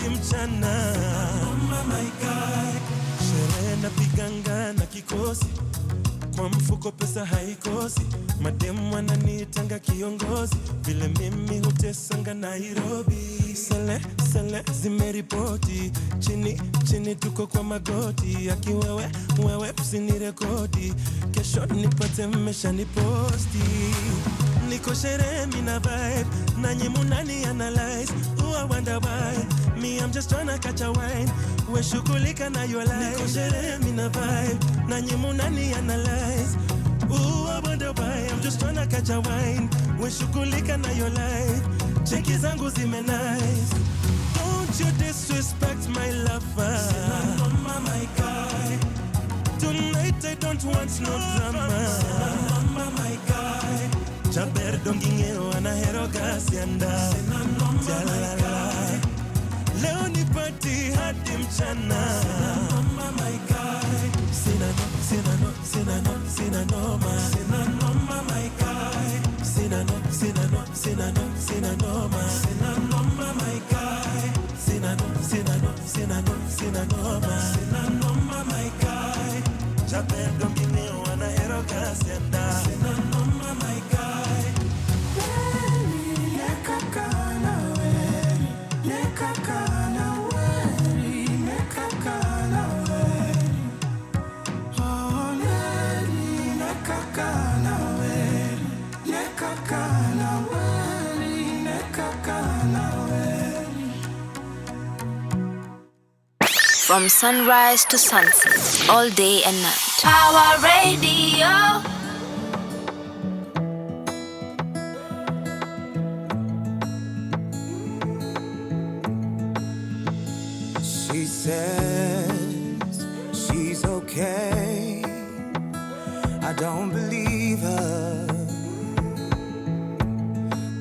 hadi mchana. My God. Sherehe na piganga na kikosi, kwa mfuko pesa haikosi. Mademu wananitanga kiongozi, vile mimi hutesanga Nairobi. Sele zimeripoti, chini tuko kwa magoti. Aki wewe usinirekodi, kesho nipate mmeshaniposti. Niko sherehe mina vibe, nanyi munani analyze. I wonder why, me I'm just tryna catch a wine. We shughulika na your life. Niko sherehe mina vibe, nanyi munani analyze. I wonder why, I'm just tryna catch a wine. We shughulika na your life. Cheki zangu zime nice. Don't you disrespect my lover. Mama, my guy. Tonight I don't want no drama. Mama, my guy. Chaber dongingeo anahero gasianda. Jalala. Leo ni party hadi mchana. Mama, my guy. Sina noma, my guy. Sina noma, my guy. Sina noma, my guy. Chaper dongingeo anahero gasianda. Sina noma, my guy. From sunrise to sunset, all day and night. Power Radio. She says she's okay. I don't believe her.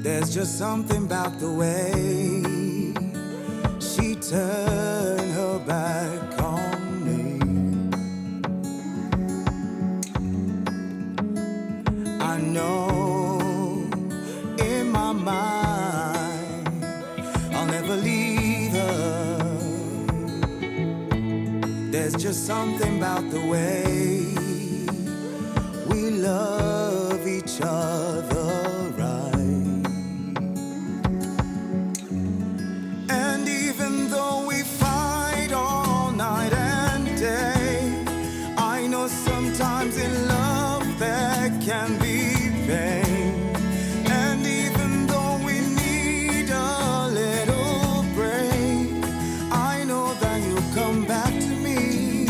There's just something about the way she turned her back on me. I know in my mind I'll never leave her. There's just something about the way we love each other right. And even though we fight all night and day, I know sometimes in love there can be pain. And even though we need a little break, I know that you'll come back to me.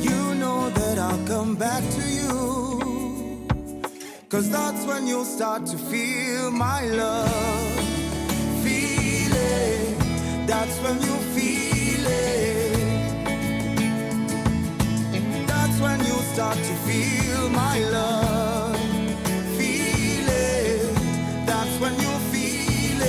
You know that I'll come back to you, 'cause that's when you'll start to feel my love. Feel it, that's when you feel it. That's when you start to feel my love. Feel it, that's when you feel it.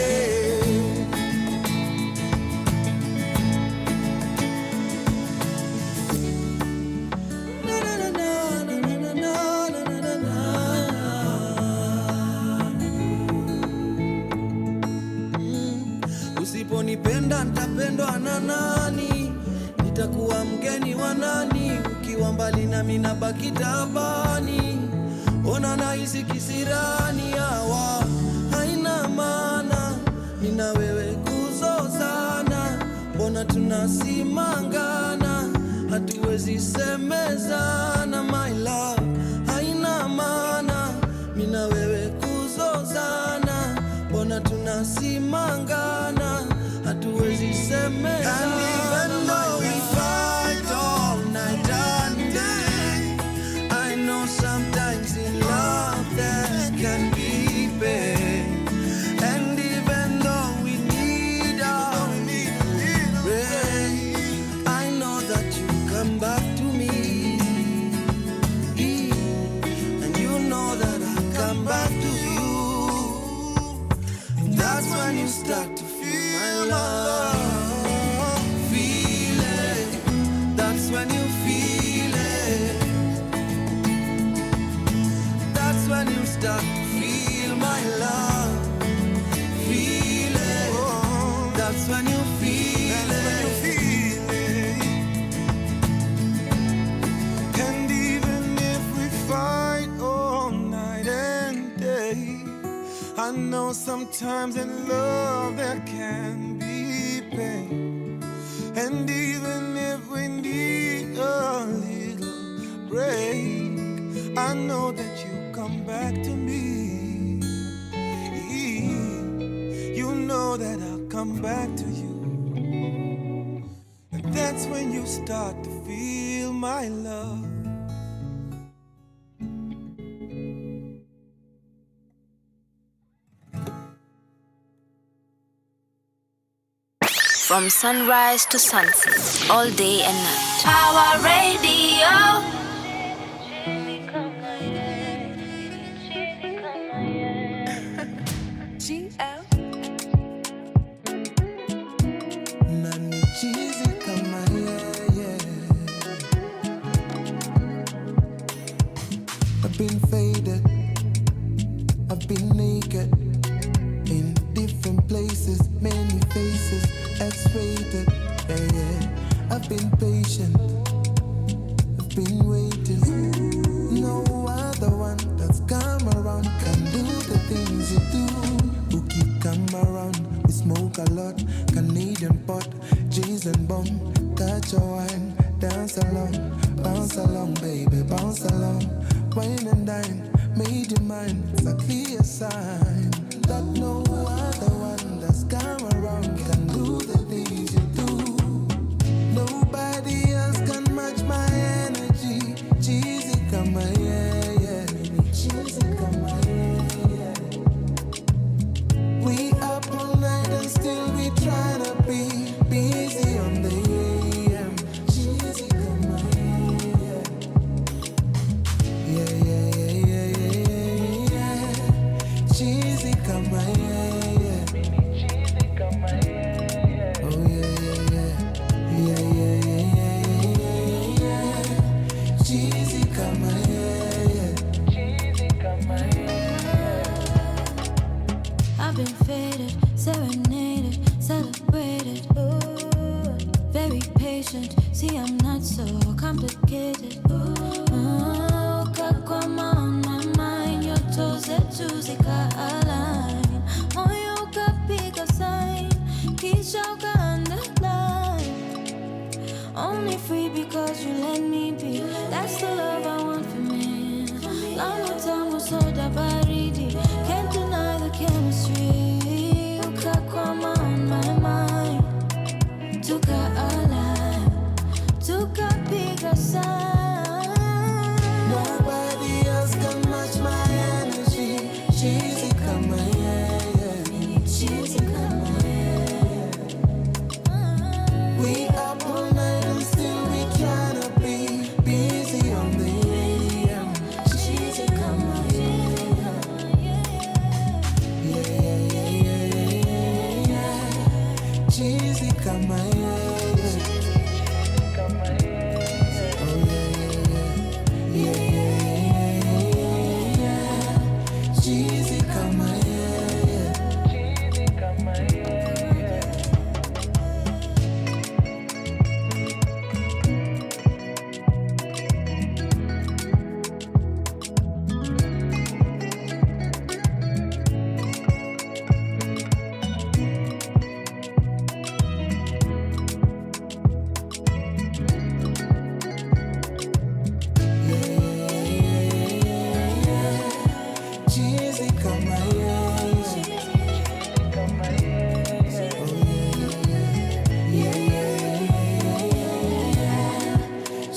Usiponipenda nitapendwa na nani? Nitakuwa mgeni wa nani? Ukiwa mbali na mimi nabaki tabani. Ona nahisi kisirani, hawa haina maana. Mimi na wewe kuzozana, mbona tunasimangana? Hatuwezi semezana, my love haina maana. Mimi na wewe kuzozana, mbona tunasimangana? Hatuwezi semezana. And even though we fight all night and day, I know sometimes in love there can be pain. And even though we need a break, I know that you come back to me. And you know that I come back to you. That's when you start to feel my love. That's when you feel it. And even if we fight all night and day, I know sometimes in love there can be pain. And even if we need a little break, I know that you come back to me. You know that I'll come back to you. And that's when you start to feel my love. From sunrise to sunset, all day and night. Power Radio. GL. Nani cheesy kama yeah. I've been faded, I've been naked, in different places, many faces, X-rated, yeah. I've been patient, I've been waiting. No other one that's come around can do the things you do. Who keep come around, we smoke a lot, Canadian pot, G's and bomb. Catch a wine, dance along, baby, bounce along. Wine and dine, made your mind, it's a clear sign that no other one that's come around can do the things you do. Nobody else can match my energy. Cheesy come my yeah. Cheesy come my yeah. We up all night and still we tryna be busy on the AM. Cheesy come my yeah. Cheesy come my yeah. Oh yeah. Cheesy come my yeah. I've been faded, serenaded, celebrated. Ooh, very patient. See, I'm not so complicated. Ooh, kakwama on my mind. Your toes are juicy, align. Moyo kapiga sign, kisha underline. Only free because you let me be. That's the love I want for me. Long time was so baridi. Can't deny the chemistry. Ukakwama on my mind. Tuka alive. Tuka bigger sign. Nobody else can match my energy. Cheesy come my yeah. Cheesy come We up all night and still we tryna be busy on the AM. cheesy come Yeah. Cheesy come my Oh yeah. Cheesy come my Cheesy come my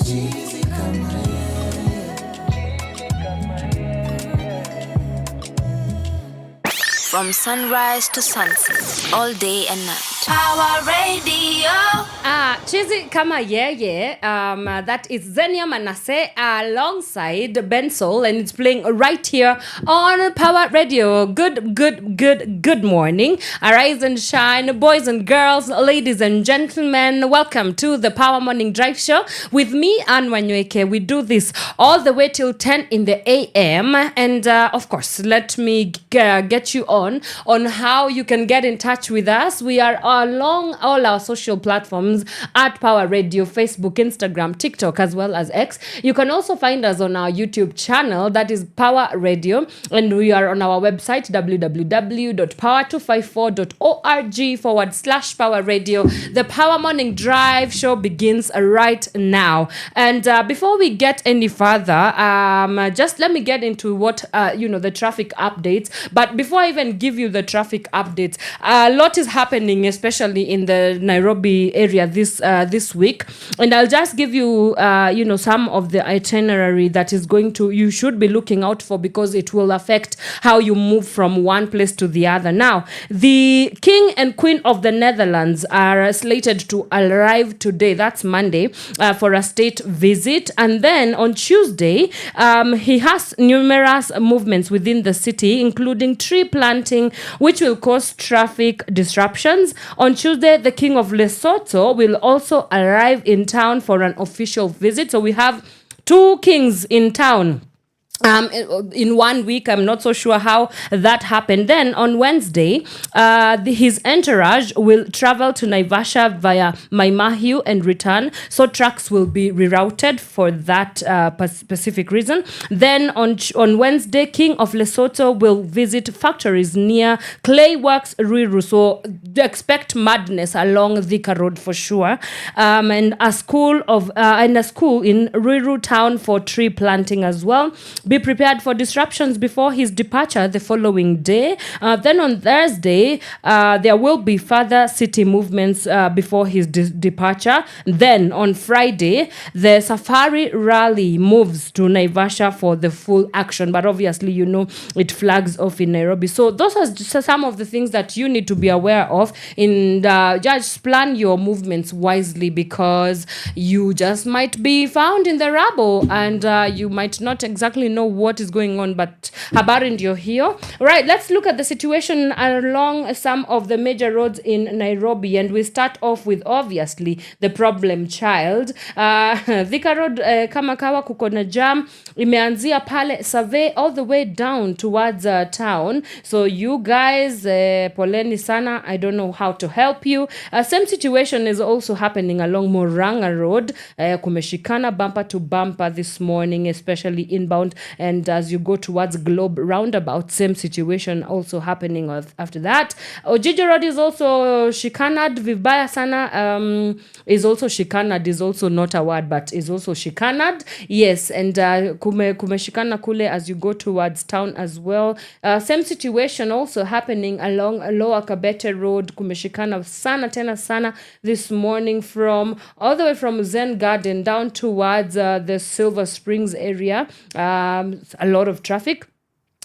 Cheesy come my From sunrise to sunset, all day and night. Power Radio. Chizi kama yeye, that is Zenia Manasseh alongside Ben Soul, and it's playing right here on Power Radio. Good morning. Arise and shine, boys and girls, ladies and gentlemen. Welcome to the Power Morning Drive Show with me, Wanyoike. We do this all the way till 10 in the a.m. And of course, let me get you on how you can get in touch with us. We are along all our social platforms at Power Radio, Facebook, Instagram, TikTok, as well as X. You can also find us on our YouTube channel, that is Power Radio, and we are on our website www.power254.org/Power Radio. The Power Morning Drive show begins right now. And before we get any further, just let me get into what the traffic updates. But before I even give you the traffic updates, a lot is happening, especially in the Nairobi area this week. And I'll just give you some of the itinerary that is you should be looking out for, because it will affect how you move from one place to the other. Now, the King and Queen of the Netherlands are slated to arrive today, that's Monday, for a state visit. And then on Tuesday, he has numerous movements within the city, including tree planting, which will cause traffic disruptions. On Tuesday, the King of Lesotho will also arrive in town for an official visit. So we have 2 kings in town in 1 week. I'm not so sure how that happened. Then on Wednesday, his entourage will travel to Naivasha via Mai Mahiu and return. So trucks will be rerouted for that specific reason. Then on Wednesday, King of Lesotho will visit factories near Clay Works, Ruiru. So expect madness along Thika Road for sure. And a school in Ruiru town for tree planting as well. Be prepared for disruptions before his departure the following day. Then on Thursday, there will be further city movements before his departure. Then on Friday, the Safari Rally moves to Naivasha for the full action. But obviously, it flags off in Nairobi. So those are just some of the things that you need to be aware of. Just plan your movements wisely, because you just might be found in the rubble and you might not exactly know what is going on, but habari ndio hiyo. Right, let's look at the situation along some of the major roads in Nairobi, and we start off with obviously the problem child. Thika Road, kama kawa kuko na jam, imeanzia pale Survey all the way down towards town. So you guys, poleni sana, I don't know how to help you. Same situation is also happening along Moranga Road. Kumeshikana bumper to bumper this morning, especially inbound, and as you go towards Globe roundabout, same situation also happening after that. Ojiji Road is also shikanad vibaya sana. Is also shikanad, is also not a word, but is also shikanad. Yes, and kumeshikana kule as you go towards town as well. Same situation also happening along Lower Kabete Road. Kumeshikana sana tena sana this morning all the way from Zen Garden down towards the Silver Springs area. A lot of traffic.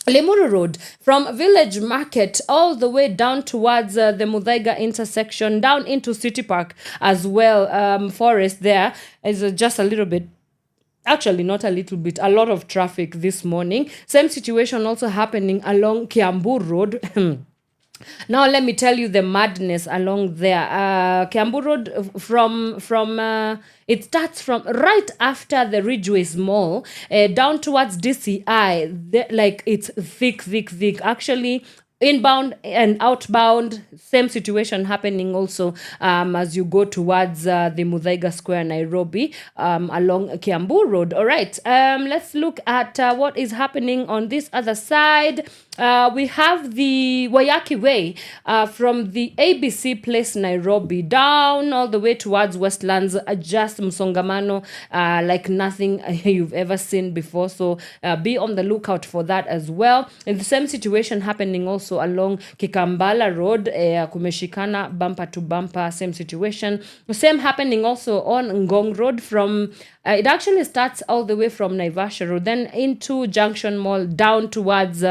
Limuru Road from Village Market all the way down towards the Muthaiga intersection, down into City Park as well. Forest there is just a little bit. Actually, not a little bit, a lot of traffic this morning. Same situation also happening along Kiambu Road. Now let me tell you the madness along there. Kiambu Road it starts from right after the Ridgeways Mall down towards DCI. It's thick. Actually, inbound and outbound, same situation happening also as you go towards the Muthaiga Square, Nairobi, along Kiambu Road. All right, let's look at what is happening on this other side. We have the Wanyoike Way from the ABC Place, Nairobi, down all the way towards Westlands, just msongamano like nothing you've ever seen before. So be on the lookout for that as well. And the same situation happening also along Kikambala Road, kumeshikana bumper to bumper, same situation. Same happening also on Ngong Road from it actually starts all the way from Naivasha Road, then into Junction Mall, down towards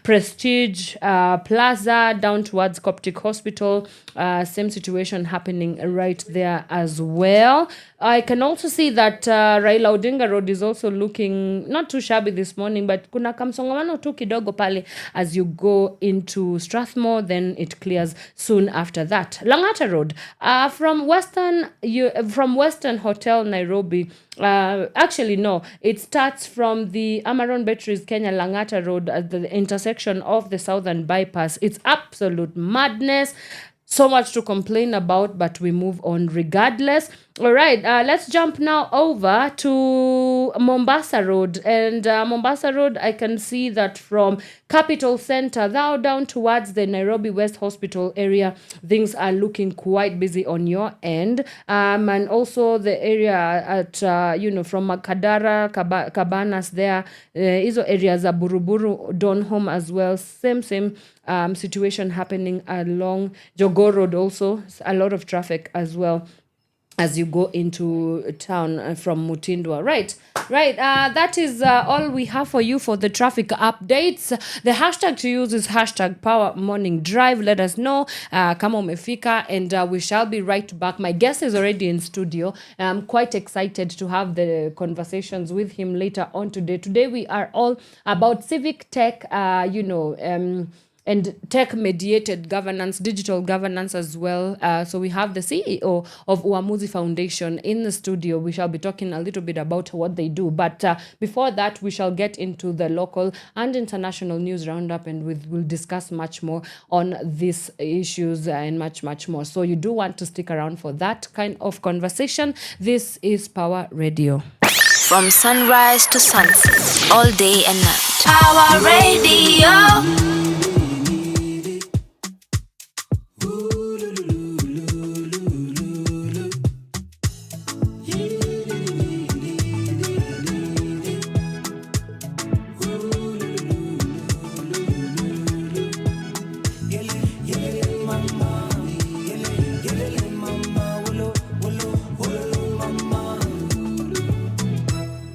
Prestige Plaza, down towards Coptic Hospital. Same situation happening right there as well. I can also see that Raila Odinga Road is also looking not too shabby this morning, but kuna kamsongamano tu kidogo pale as you go into Strathmore, then it clears soon after that. Langata Road from Western Hotel, Nairobi. Actually, no, it starts from the Amaron Batteries Kenya Langata Road at the intersection of the Southern Bypass. It's absolute madness. so much to complain about, but we move on regardless. All right, let's jump now over to Mombasa Road. And Mombasa Road, I can see that from Capital Center down towards the Nairobi West Hospital area, things are looking quite busy on your end. And also the area at, from Makadara, Cabanas there, hizo areas are Buruburu, Donholm as well. Same situation happening along Jogoo Road also. A lot of traffic as well as you go into town from Mutindwa. Right. That is all we have for you for the traffic updates. The hashtag to use is hashtag Power Morning Drive. Let us know kama umefika, and we shall be right back. My guest is already in studio. I'm quite excited to have the conversations with him later on today. Today we are all about civic tech, and tech-mediated governance, digital governance as well. So we have the CEO of Uamuzi Foundation in the studio. We shall be talking a little bit about what they do. But before that, we shall get into the local and international news roundup, and we'll discuss much more on these issues and much more. So you do want to stick around for that kind of conversation. This is Power Radio. From sunrise to sunset, all day and night. Power Radio.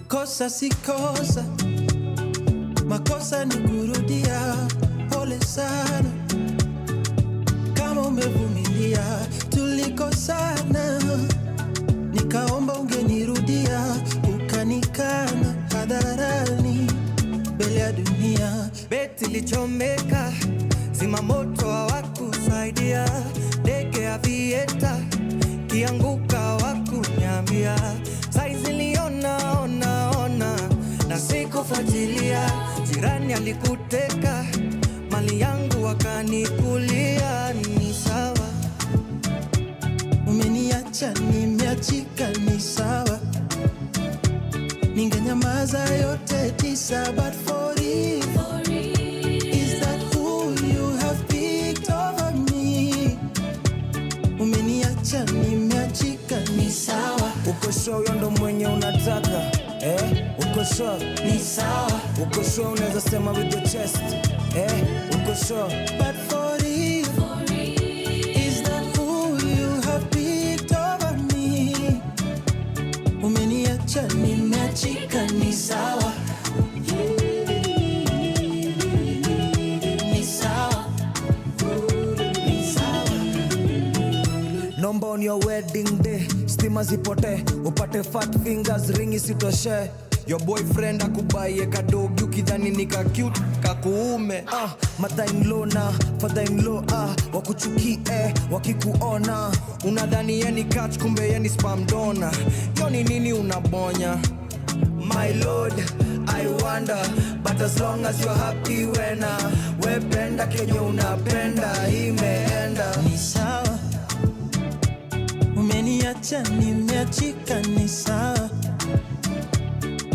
Kosa si kosa, makosa ni kurudia. Pole sana kama umevumilia, tulikosana, nikaomba ungenirudia, ukanikana hadharani mbele ya dunia. Beti lichomeka, zima moto hawakusaidia, ndege ya vieta kianguka hawakunyambia. Saizi liona na sikufuatilia, jirani alikuteka, mali yangu wakanikulia. Ni sawa, umeniacha nimeachika, ni sawa, ningenyamaza yote tisa, but for you, is that who you have picked over me? Umeniacha nimeachika, ni sawa. Uko sure ndo mwenye unataka? Uko sure? Ni sawa. Uko sure unaweza sema with your chest? Uko sure? But for you, is that who you have picked over me? Umeniacha nimeachika, ni sawa. Ni sawa. Ni sawa. Nomba on your wedding day, stima zipote, upate fat fingers, ringi sitoshe. Your boyfriend akubaye kadogi ukidhani nika cute kakuume. Mother-in-law na father-in-law wakuchukie wakikuona, unadhani yeni catch kumbe yeni spam donor. Yoni nini unabonya? My lord, I wonder, but as long as you're happy when wependa kenye unapenda imeenda. Ni sawa, umeniacha nimeachika, ni sawa,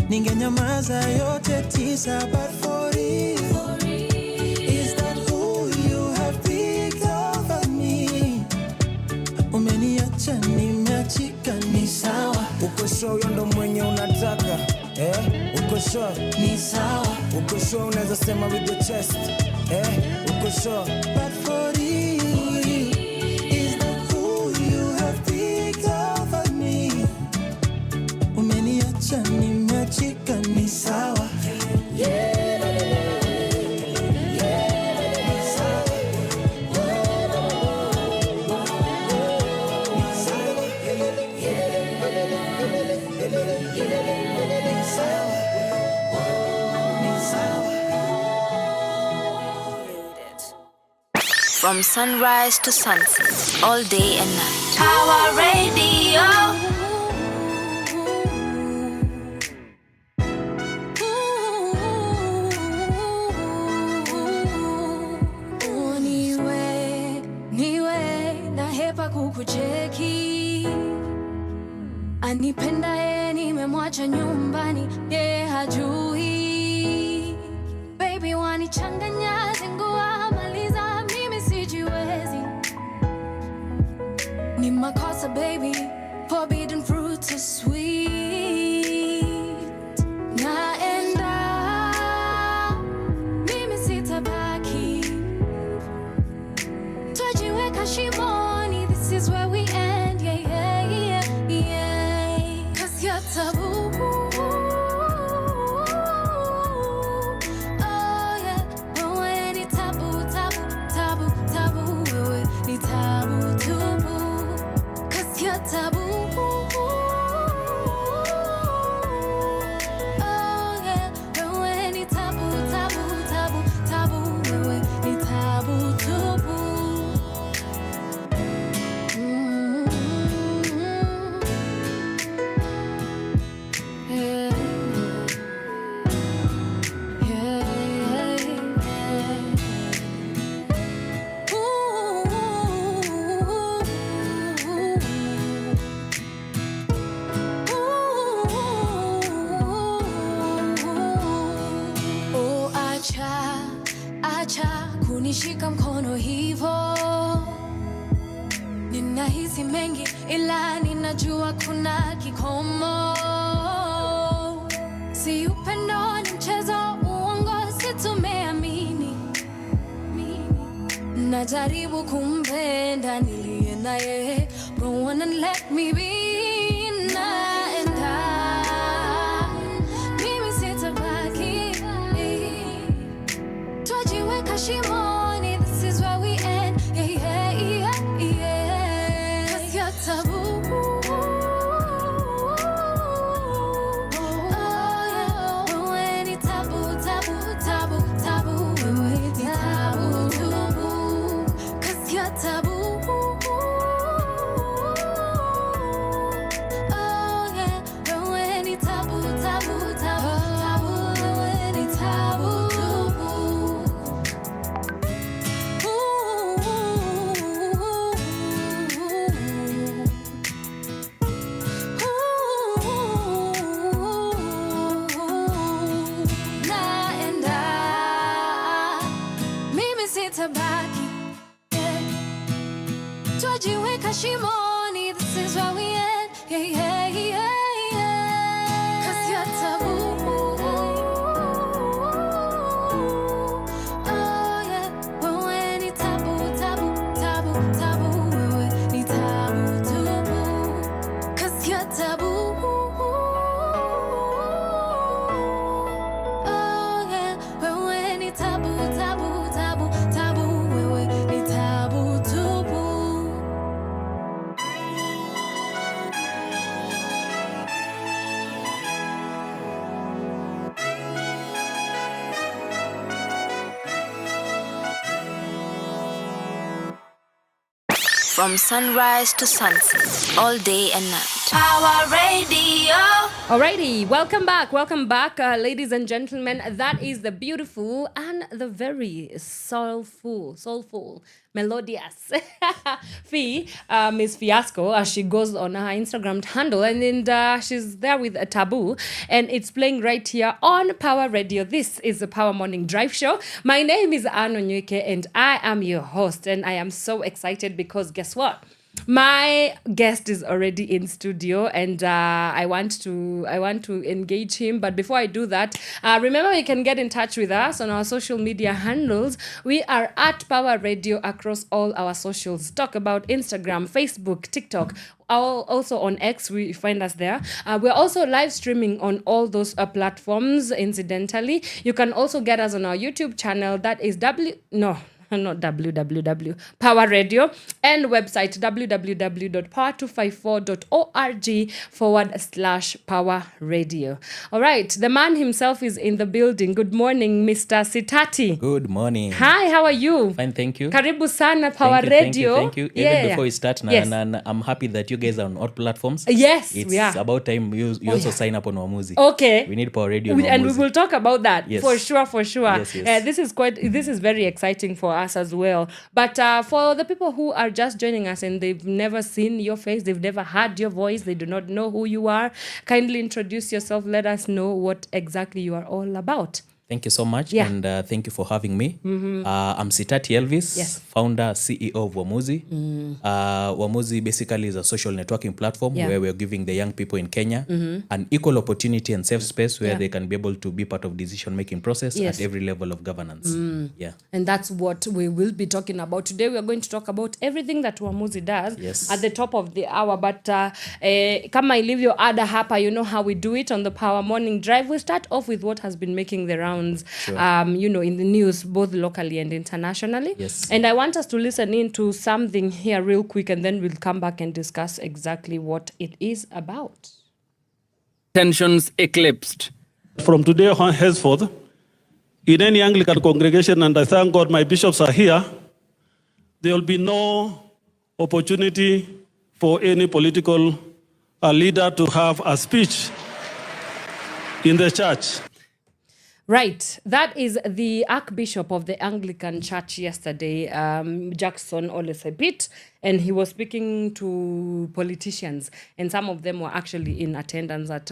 ningenyamaza yote tisa, but for you, is that who you have picked over me? Umeniacha nimeachika, ni sawa. Uko sure ndo mwenye unataka? Uko sure? Ni sawa. Uko sure unaweza sema with your chest? Uko sure? But for you, is that who you have picked over me? Umeniacha nimeachika, ni sawa. From sunrise to sunset, all day and night. Power Radio. Niwe kukucheki. Anipenda yeye nimemwacha nyumbani, yeye hajui. Baby wanichanganya zingua maliza mimi sijiwezi. Ni makosa baby, forbidden fruit so sweet. Naenda mimi sitabaki. Twajiweka shimoni, this is where we end, yeah, yeah, yeah, yeah. 'Cause you're taboo. Oh yeah, wewe ni taboo, taboo, taboo, taboo. Wewe ni taboo, taboo. 'Cause you're taboo. Oh yeah, wewe ni taboo, taboo, taboo, taboo. Wewe ni taboo, taboo. Oh, acha kunishika mkono hivo. Ninahisi mengi ila ninajua kuna kikomo. Si upendo ni mchezo, uongo si tumeamini. Najaribu kumpenda niliye naye, go on and let me be. Naenda mimi sitabaki. Twajiweka shimoni, this is where we end, yeah, yeah, yeah, yeah. 'Cause you're taboo. Oh yeah, wewe ni taboo, taboo, taboo, taboo. Wewe ni taboo, taboo. 'Cause you're taboo. Oh yeah, wewe ni taboo, taboo, taboo, taboo. Wewe ni taboo, taboo. Naenda mimi sitabaki. Twajiweka shimoni, this is where we end, yeah, yeah, yeah, yeah. 'Cause you're taboo. Oh yeah, wewe ni taboo, taboo, taboo, taboo. Wewe ni taboo, taboo. 'Cause you're taboo. Oh yeah, wewe ni taboo, taboo, taboo, taboo. Wewe ni taboo, taboo. From sunrise to sunset, all day and night. Power Radio. Alrighty, welcome back, ladies and gentlemen. That is the beautiful and the very soulful, melodious Fee, Miss Fiasco, as she goes on her Instagram handle, and then she's there with a taboo, and it's playing right here on Power Radio. This is the Power Morning Drive Show. My name is Wanyoike, and I am your host, and I am so excited because guess what? My guest is already in studio, and I want to engage him. But before I do that, remember you can get in touch with us on our social media handles. We are at Power Radio across all our socials. Talk about Instagram, Facebook, TikTok. Also on X, we find us there. We're also live streaming on all those platforms. Incidentally, you can also get us on our YouTube channel. That is not www, Power Radio, and website www.power254.org/Power Radio. All right, the man himself is in the building. Good morning, Mr. Sitati. Good morning. Hi, how are you? Fine, thank you. Karibu sana Power Radio. Thank you. Even before we start, Yes. I'm happy that you guys are on all platforms. Yes, it's we are. about time you also sign up on Wamuzi. Okay. We need Power Radio And we Wamuzi. will talk about that. Yes. For sure. Yes. This is very exciting for us as well. But for the people who are just joining us and they've never seen your face, they've never heard your voice, they do not know who you are, kindly introduce yourself. Let us know what exactly you are all about. Thank you so much, and thank you for having me. I'm Sitati Elvis, founder, CEO of Wamuzi. Wamuzi basically is a social networking platform where we're giving the young people in Kenya an equal opportunity and safe space where they can be able to be part of decision-making process at every level of governance. And that's what we will be talking about. Today we are going to talk about everything that Wamuzi does at the top of the hour. But kama ilivyo ada hapa, you know how we do it on the Power Morning Drive. We start off with what has been making the rounds, you know, in the news, both locally and internationally. And I want us to listen in to something here real quick, and then we'll come back and discuss exactly what it is about. Tensions eclipsed. From today on henceforth, in any Anglican congregation, and I thank God my bishops are here, there will be no opportunity for any political leader to have a speech in the church. Right. That is the Archbishop of the Anglican Church yesterday, Jackson Olesebit, and he was speaking to politicians, and some of them were actually in attendance at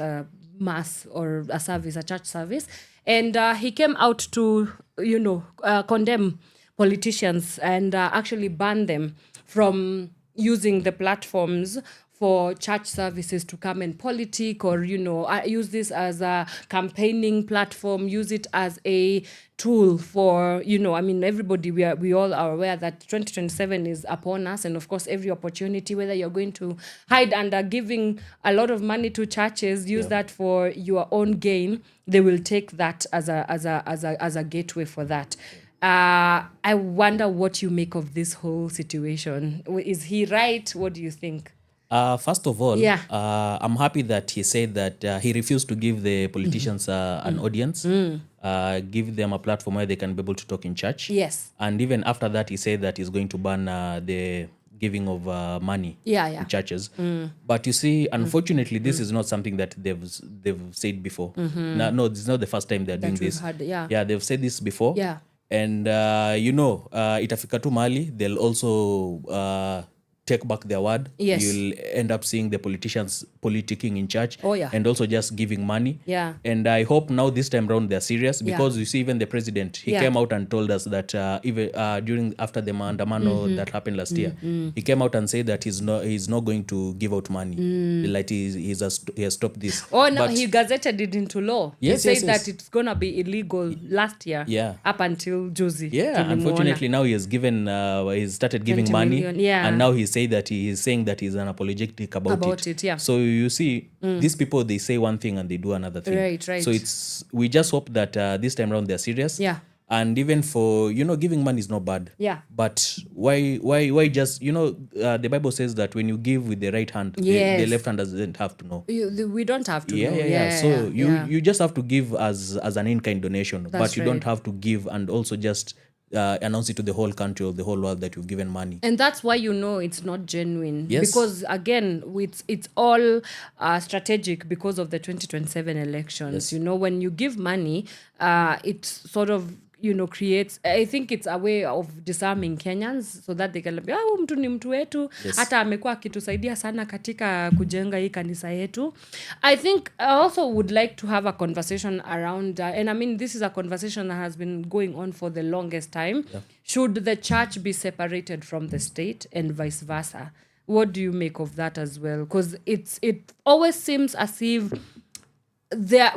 mass or a service, a church service, and he came out to, you know, condemn politicians and actually ban them from using the platforms for church services to come and politic, or, you know, use this as a campaigning platform, use it as a tool for, you know, I mean, everybody, we all are aware that 2027 is upon us, and of course every opportunity, whether you're going to hide under giving a lot of money to churches, use that for your own gain, they will take that as a gateway for that. I wonder what you make of this whole situation. Is he right? What do you think? First of all, I'm happy that he said that he refused to give the politicians an audience, give them a platform where they can be able to talk in church. Yes. And even after that, he said that he's going to ban the giving of money in churches. But you see, unfortunately, this is not something that they've said before. No, this is not the first time they're doing this. They've said this before. And, you know, itafika tu mali, they'll also take back their word. You'll end up seeing the politicians politicking in church and also just giving money. And I hope now this time around they're serious, because you see, even the president, he came out and told us that even after the maandamano that happened last year, he came out and said that he's not going to give out money. Like he has stopped this. Now he gazetted it into law. He said that it's going to be illegal last year up until Juzi. Unfortunately now he has given, he's started giving money. And now he's say that he is saying that he's unapologetic about it. So you see, these people, they say one thing and they do another thing. Right. So we just hope that this time around they're serious. And even for, you know, giving money is not bad. But why just, you know, the Bible says that when you give with the right hand, the left hand doesn't have to know. We don't have to know. So you just have to give as an in-kind donation. But you don't have to give and also just announce it to the whole country or the whole world that you've given money. And that's why you know it's not genuine. Because again, it's all strategic because of the 2027 elections. You know, when you give money, it sort of, you know, creates, I think it's a way of disarming Kenyans so that they can be, mtu ni mtu wetu, hata amekuwa akitusaidia sana katika kujenga hii kanisa yetu. I think I also would like to have a conversation around, and I mean, this is a conversation that has been going on for the longest time. Should the church be separated from the state and vice versa? What do you make of that as well? Because it always seems as if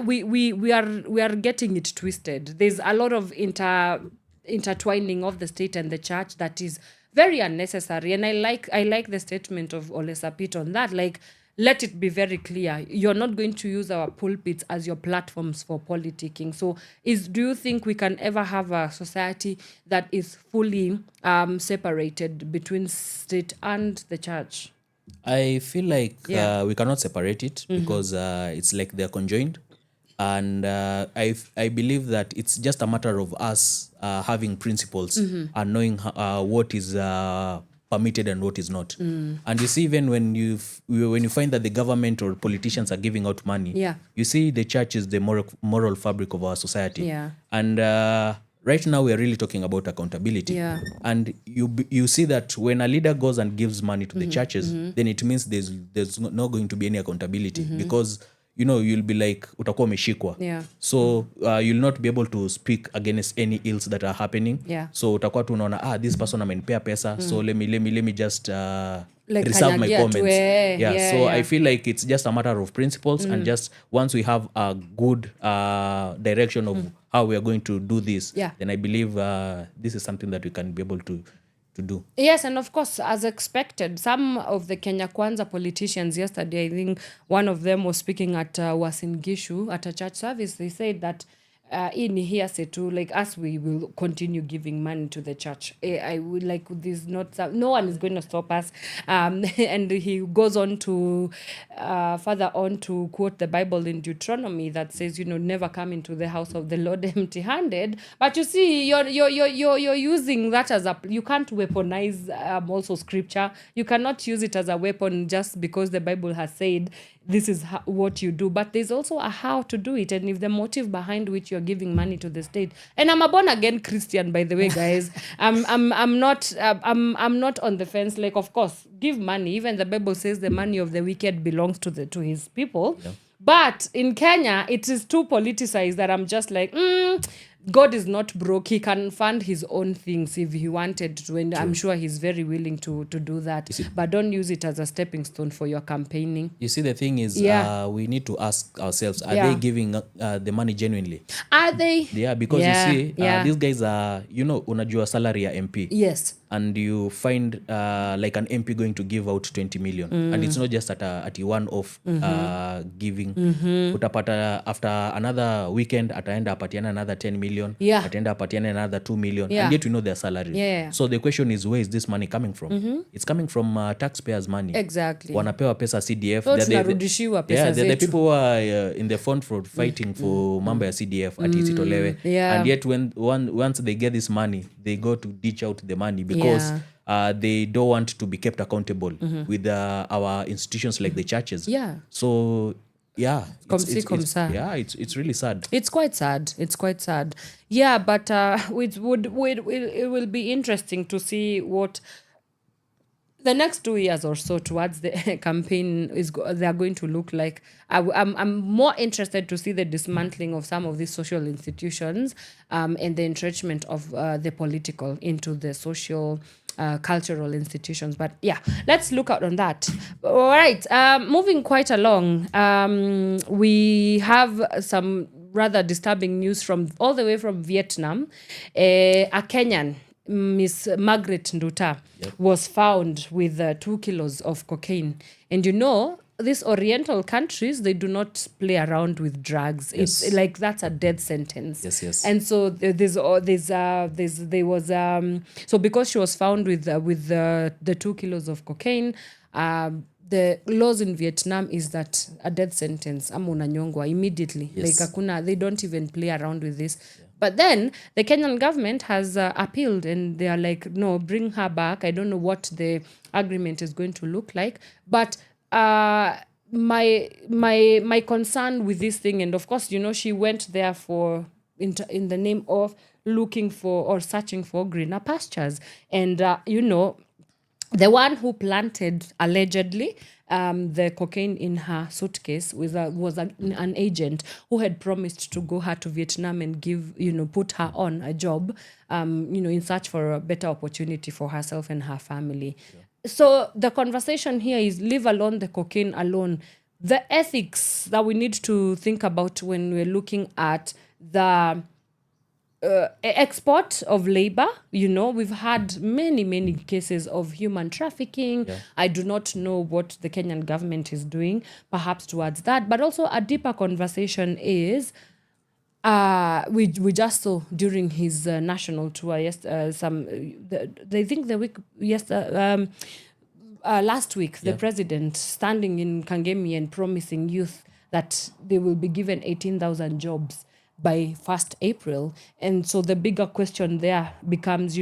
we are getting it twisted. There's a lot of intertwining of the state and the church that is very unnecessary. And I like the statement of Olesapit on that. Like, let it be very clear. You're not going to use our pulpits as your platforms for politicking. So do you think we can ever have a society that is fully separated between state and the church? I feel like we cannot separate it because it's like they're conjoined. And I believe that it's just a matter of us having principles and knowing what is permitted and what is not. And you see, even when you find that the government or politicians are giving out money, you see the church is the moral fabric of our society. And right now we are really talking about accountability. Yeah. And you see that when a leader goes and gives money to the churches, then it means there's not going to be any accountability, because you'll be like utakuwa umeshikwa. Yeah. So you'll not be able to speak against any ills that are happening. Yeah. So utakuwa tu unaona this person amenipea pesa, so let me just Like reserve my kanyagia comments. Yeah, I feel like it's just a matter of principles, and just once we have a good direction of how we are going to do this, then I believe this is something that we can be able to do. Yes, and of course, as expected, some of the Kenya Kwanza politicians yesterday, I think one of them was speaking at Uasin Gishu at a church service. They said that in hearsay too, like us, we will continue giving money to the church. I would like this not, no one is going to stop us. And he goes on to further on to quote the Bible in Deuteronomy that says, never come into the house of the Lord empty-handed. But you see, you're using that as you can't weaponize also scripture. You cannot use it as a weapon just because the Bible has said this is what you do, but there's also a how to do it, and if the motive behind which you're giving money to the state. And I'm a born again Christian, by the way, guys. I'm not on the fence. Like, of course, give money. Even the Bible says the money of the wicked belongs to his people. Yeah. But in Kenya, it is too politicized that I'm just like, God is not broke. He can fund his own things if he wanted to, and I'm sure he's very willing to do that. But don't use it as a stepping stone for your campaigning. You see, the thing is, we need to ask ourselves, are they giving the money genuinely? Are they? Yeah, because you see, these guys are, unajua salary ya MP. Yes. And you find like an MP going to give out 20 million. And it's not just at a one-off giving. Utapata after another weekend, ataenda apatiana another 10 million. Ataenda apatiana another 2 million. And yet we know their salary. So the question is, where is this money coming from? It's coming from taxpayers' money. Exactly. Wanapewa pesa CDF. So tunarudishiwa pesa zetu. They're the people who are in the front for fighting for mambo ya CDF ati isitolewe. And yet once they get this money, they go to ditch out the money because they don't want to be kept accountable with our institutions like the churches. So it's really sad. It's quite sad. Yeah, but it will be interesting to see what the next 2 years or so towards the campaign they're going to look like. I'm more interested to see the dismantling of some of these social institutions and the entrenchment of the political into the social cultural institutions. But yeah, let's look out on that. All right, moving quite along, we have some rather disturbing news all the way from Vietnam. A Kenyan, Miss Margaret Nduta, was found with 2 kilos of cocaine. And these Oriental countries, they do not play around with drugs. Yes. It's like that's a death sentence. Yes. And so so because she was found with the 2 kilos of cocaine, the laws in Vietnam is that a death sentence, ama unanyongwa immediately. Yes. Like they don't even play around with this. But then the Kenyan government has appealed, and they are like, no, bring her back. I don't know what the agreement is going to look like. But my concern with this thing, and of course, she went there in the name of looking for or searching for greener pastures. And, the one who planted, allegedly, the cocaine in her suitcase was an agent who had promised to go her to Vietnam and put her on a job, in search for a better opportunity for herself and her family. Yeah. So the conversation here is leave alone the cocaine alone. The ethics that we need to think about when we're looking at the export of labor, we've had many cases of human trafficking. Yeah. I do not know what the Kenyan government is doing, perhaps towards that. But also a deeper conversation is, we just saw during his national tour, last week, the president standing in Kangemi and promising youth that they will be given 18,000 jobs by 1st April. And so the bigger question there becomes,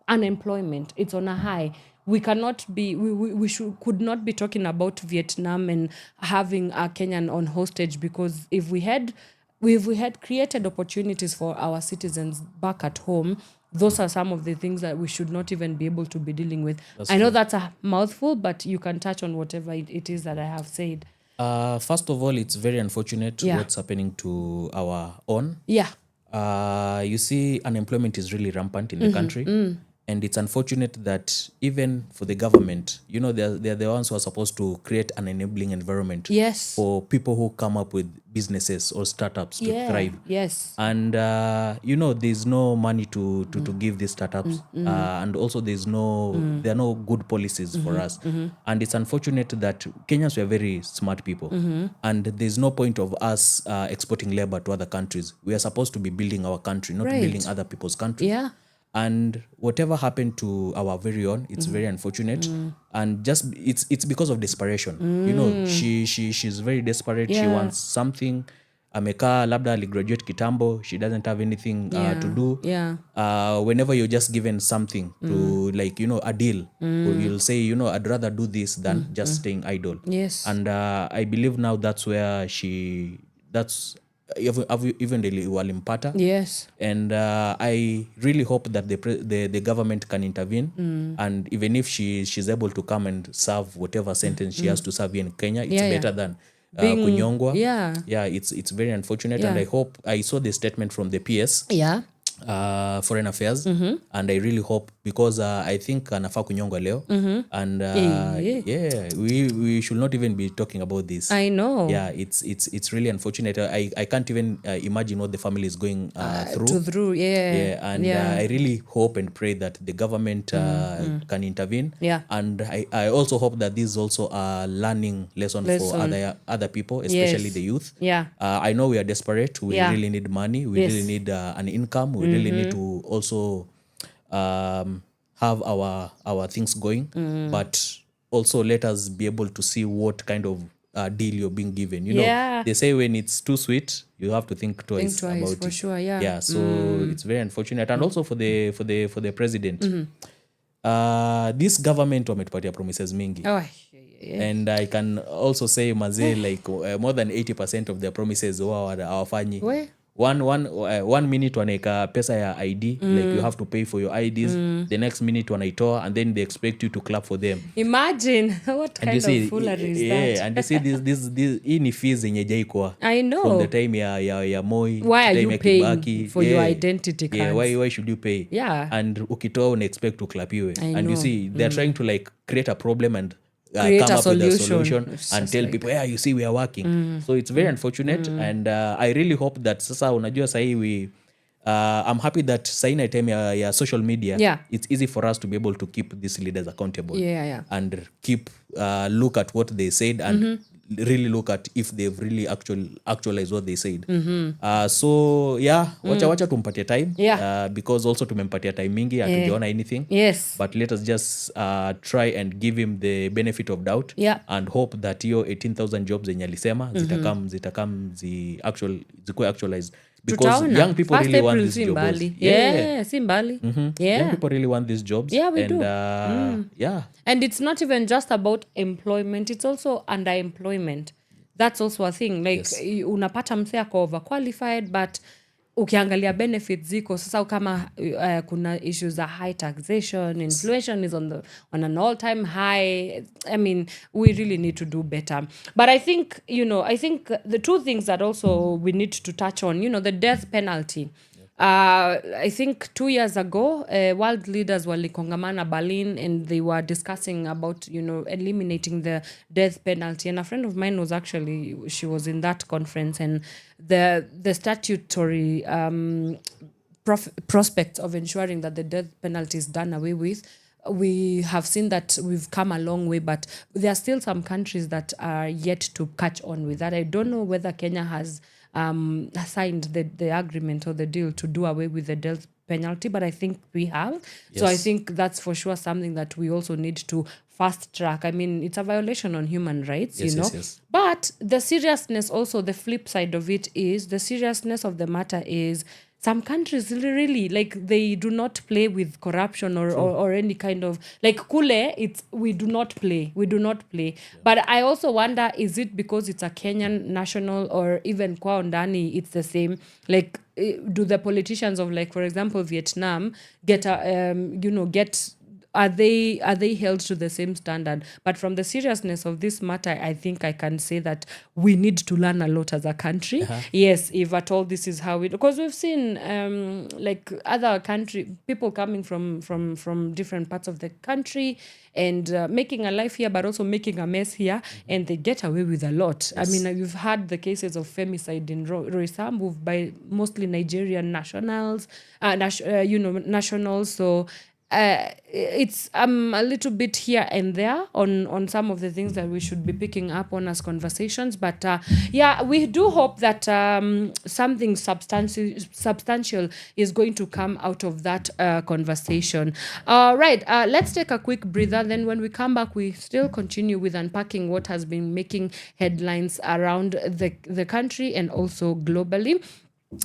unemployment. It's on a high. We cannot be, could not be talking about Vietnam and having a Kenyan on hostage, because if we had we had created opportunities for our citizens back at home, those are some of the things that we should not even be able to be dealing with. I know that's a mouthful, but you can touch on whatever it is that I have said. First of all, it's very unfortunate what's happening to our own. Yeah. You see, unemployment is really rampant in the country. And it's unfortunate that even for the government, you know, they're the ones who are supposed to create an enabling environment for people who come up with businesses or startups to thrive. Yes. And, you know, there's no money to give these startups. And also there are no good policies for us. And it's unfortunate that Kenyans were very smart people. And there's no point of us exporting labor to other countries. We are supposed to be building our country, not building other people's countries. Yeah. And whatever happened to our very own, it's very unfortunate. And just it's because of desperation. You know, she's very desperate. She wants something. Amekaa labda aligraduate kitambo. She doesn't have anything to do. Whenever you're just given something to, like, you know, a deal, you'll say, you know, I'd rather do this than just staying idle. Yes. And I believe now that's where even walimpata. Yes. And I really hope that the government can intervene. And even if she's able to come and serve whatever sentence she has to serve in Kenya, it's better than kunyongwa. Yeah, it's very unfortunate. And I hope, I saw the statement from the PS. Foreign Affairs, and I really hope, because I think anafaa kunyongwa leo, and we should not even be talking about this. I know. Yeah, it's really unfortunate. I can't even imagine what the family is going through. And I really hope and pray that the government can intervene. And I also hope that this is also a learning lesson for other people, especially the youth. I know we are desperate. We really need money. We really need an income. We really need to also have our things going, but also let us be able to see what kind of deal you're being given. You know, they say when it's too sweet, you have to think twice about for it. Sure, So it's very unfortunate, and also for the president. This government wametupatia promises mingi. And I can also say mazee, like more than 80% of their promises hawafanyi. One minute wanaeka pesa ya ID, like you have to pay for your IDs. The next minute wanaitoa, and then they expect you to clap for them. Imagine what kind of foolery is that? And you see this hii ni fees zenye jaikuwa. I know. From the time ya Moi, why are you paying Kibaki, for your identity cards? Why should you pay? And ukitoa una expect to clap you. And you see they're trying to like create a problem and create come a up with a solution solution and tell people, yeah, you see, we are working. So it's very unfortunate. And I really hope that sasa unajua sahi I'm happy that sahi na time ya social media, it's easy for us to be able to keep these leaders accountable and keep look at what they said and really look at if they've really actualized what they said. So wacha tumpatie time, because also tumempatia time mingi hatujaona anything. But let us just try and give him the benefit of doubt and hope that hiyo 18,000 jobs zenye alisema zitakam zikuwe actualized, because young people really want these jobs. Young people really want these jobs. We do. And it's not even just about employment, it's also underemployment. That's also a thing, like unapata mse ako overqualified, but ukiangalia benefits ziko sasa, kama kuna issues za high taxation, inflation is on an all-time high. I mean, we really need to do better. But I think, the two things that also we need to touch on, the death penalty. I think 2 years ago, world leaders were likongamana Berlin, and they were discussing about, eliminating the death penalty. And a friend of mine she was in that conference, and the statutory prospects of ensuring that the death penalty is done away with. We have seen that we've come a long way, but there are still some countries that are yet to catch on with that. I don't know whether Kenya has signed the agreement or the deal to do away with the death penalty, but I think we have. So I think that's for sure something that we also need to fast track. I mean, it's a violation on human rights, But the seriousness also, the flip side of it is, the seriousness of the matter is some countries really like they do not play with corruption or any kind of like kule. We do not play. But I also wonder, is it because it's a Kenyan national, or even kwao ndani it's the same? Like, do the politicians of, like, for example, Vietnam get are they held to the same standard? But from the seriousness of this matter, I think I can say that we need to learn a lot as a country. Yes, if at all this is how it, because we've seen like other country people coming from different parts of the country and making a life here, but also making a mess here, and they get away with a lot. Yes. I mean, you've had the cases of femicide in Roysambu by mostly Nigerian nationals, nationals. So it's a little bit here and there on some of the things that we should be picking up on as conversations, but we do hope that something substantial is going to come out of that conversation. Right, let's take a quick breather, then when we come back we still continue with unpacking what has been making headlines around the country and also globally.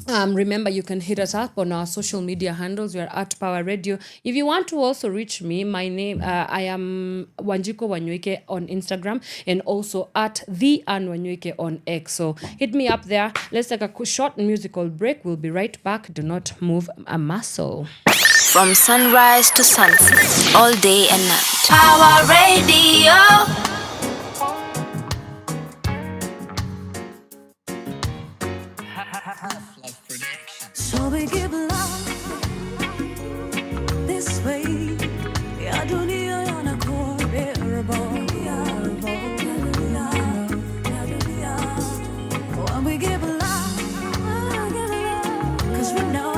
Remember, you can hit us up on our social media handles. We are at Pawa Radio. If you want to also reach me, my name, I am Wanyoike on Instagram, and also at the Wanyoike on X. So hit me up there. Let's take a short musical break. We'll be right back. Do not move a muscle. From sunrise to sunset, all day and night. Pawa Radio. So we give love this way. Ya dunia yanakuwa bearable. When we give love, cause we know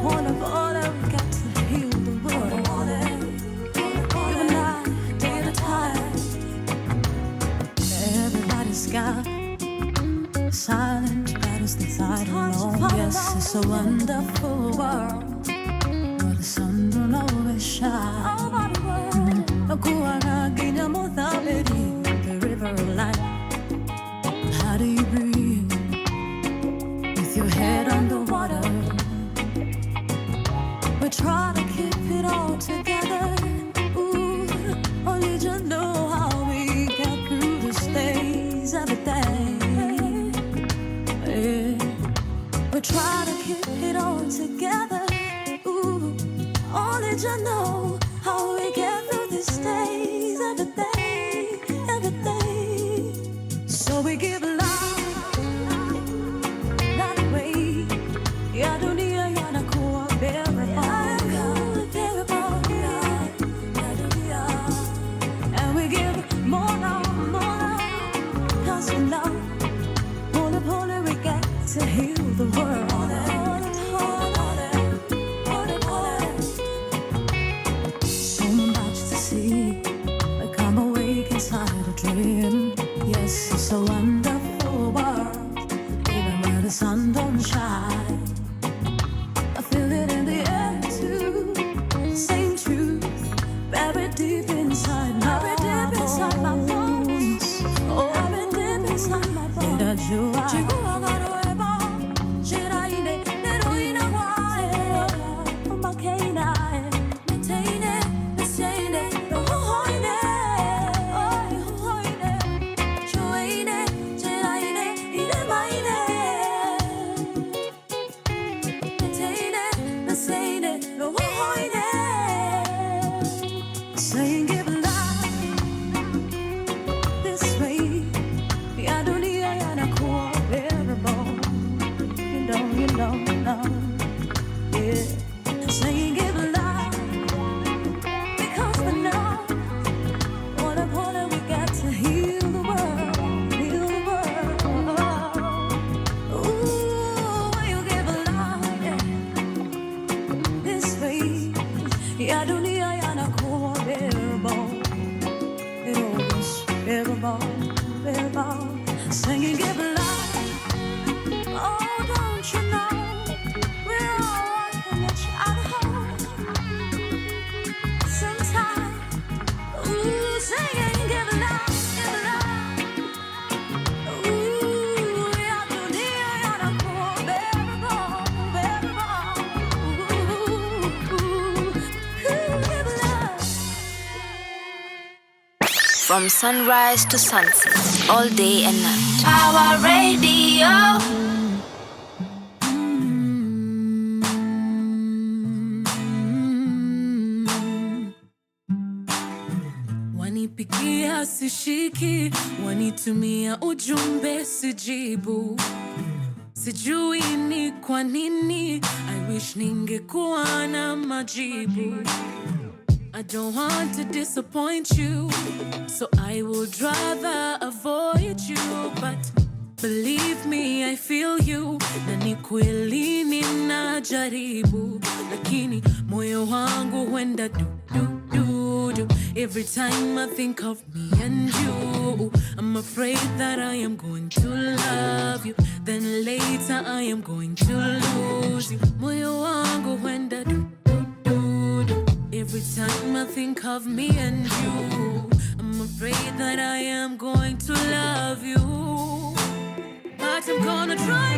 one of all that we got to heal the world. You and I, day at a time. Everybody's got silent battles inside alone. Yes, it's a wonderful world where the sun don't always shine. The river of life. How do you breathe with your head underwater? We try to keep it all together. Ooh, only just know how we get through these days every day. We try to keep it all together. Ooh, only just know how we get through these days every day, every day. So we give love that way. Ya dunia yanakuwa bearable. And we give more love, cause we know only we get to heal the world. So much to see, like I'm awake inside a dream. Yes, it's a wonderful world, even where the sun don't shine. I feel it in the air too, same truth, buried deep inside my bones. Oh, buried deep inside my bones. That you are. Saying give love this way. Ya dunia yanakuwa bearable. You know. Yeah. Saying give love because we know what we got to heal the world. Ooh, you give love, yeah. This way. Ya dunia yanakuwa bearable. It always bearable. Singing give love. Oh, don't you know we're all working each other hard. Sometimes, ooh, singing give love. Ooh, ya dunia yanakuwa bearable. From sunrise to sunset, all day and night. Power Radio. Wanipigia sishiki, wanitumia ujumbe sijibu. Sijui ni kwa nini, I wish ningekuwa na majibu. I don't want to disappoint you, so I would rather avoid you. But believe me, I feel you, na ni kweli ninajaribu. Lakini moyo wangu huenda du. Every time I think of me and you, I'm afraid that I am going to love you, then later I am going to lose you. Moyo wangu huenda du. Every time I think of me and you, I'm afraid that I am going to love you. But I'm gonna try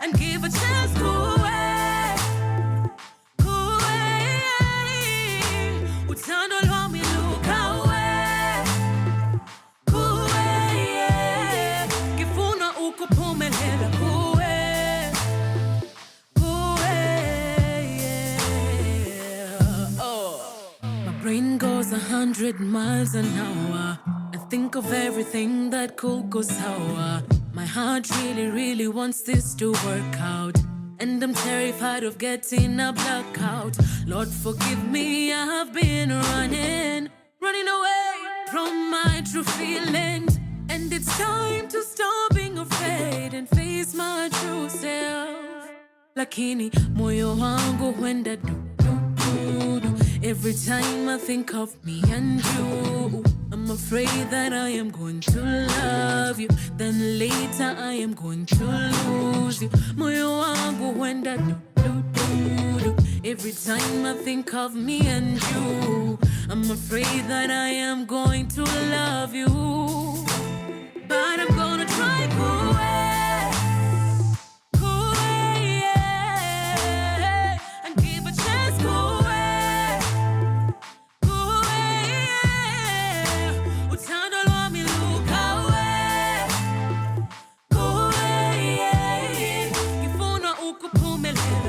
and give a chance Utando lo mi luka Kifuna uko pumelela My brain goes 100 miles an hour. I think of everything that could go sour. My heart really wants this to work out, and I'm terrified of getting a blackout. Lord, forgive me, I have been running away from my true feelings. And it's time to stop being afraid and face my true self. Lakini moyo wangu huenda du. Every time I think of me and you, I'm afraid that I am going to love you, then later I am going to lose you. Moyo wangu huenda du. Every time I think of me and you, I'm afraid that I am going to love you. But I'm gonna try and give a chance Utando lo mi luka Kifuna uko pumelela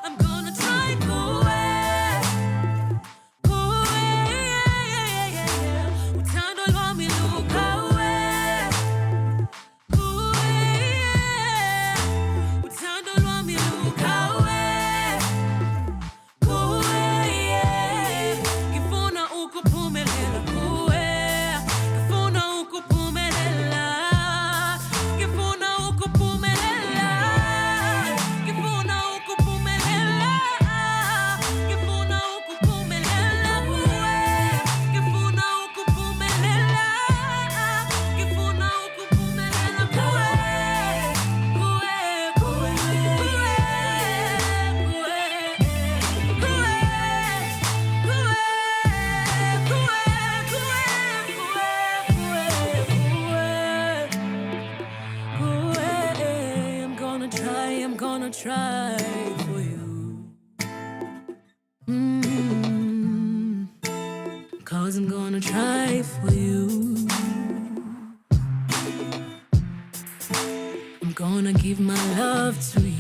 I'm gonna try Utando lo mi luka Utando lo mi luka Kifuna uko pumelela Kifuna uko pumelela Kifuna uko pumelela Kifuna uko pumelela Kifuna uko pumelela Kifuna uko pumelela Kifuna uko pumelela I'm gonna try for you. 'Cause I'm gonna try for you. I'm gonna give my love to you.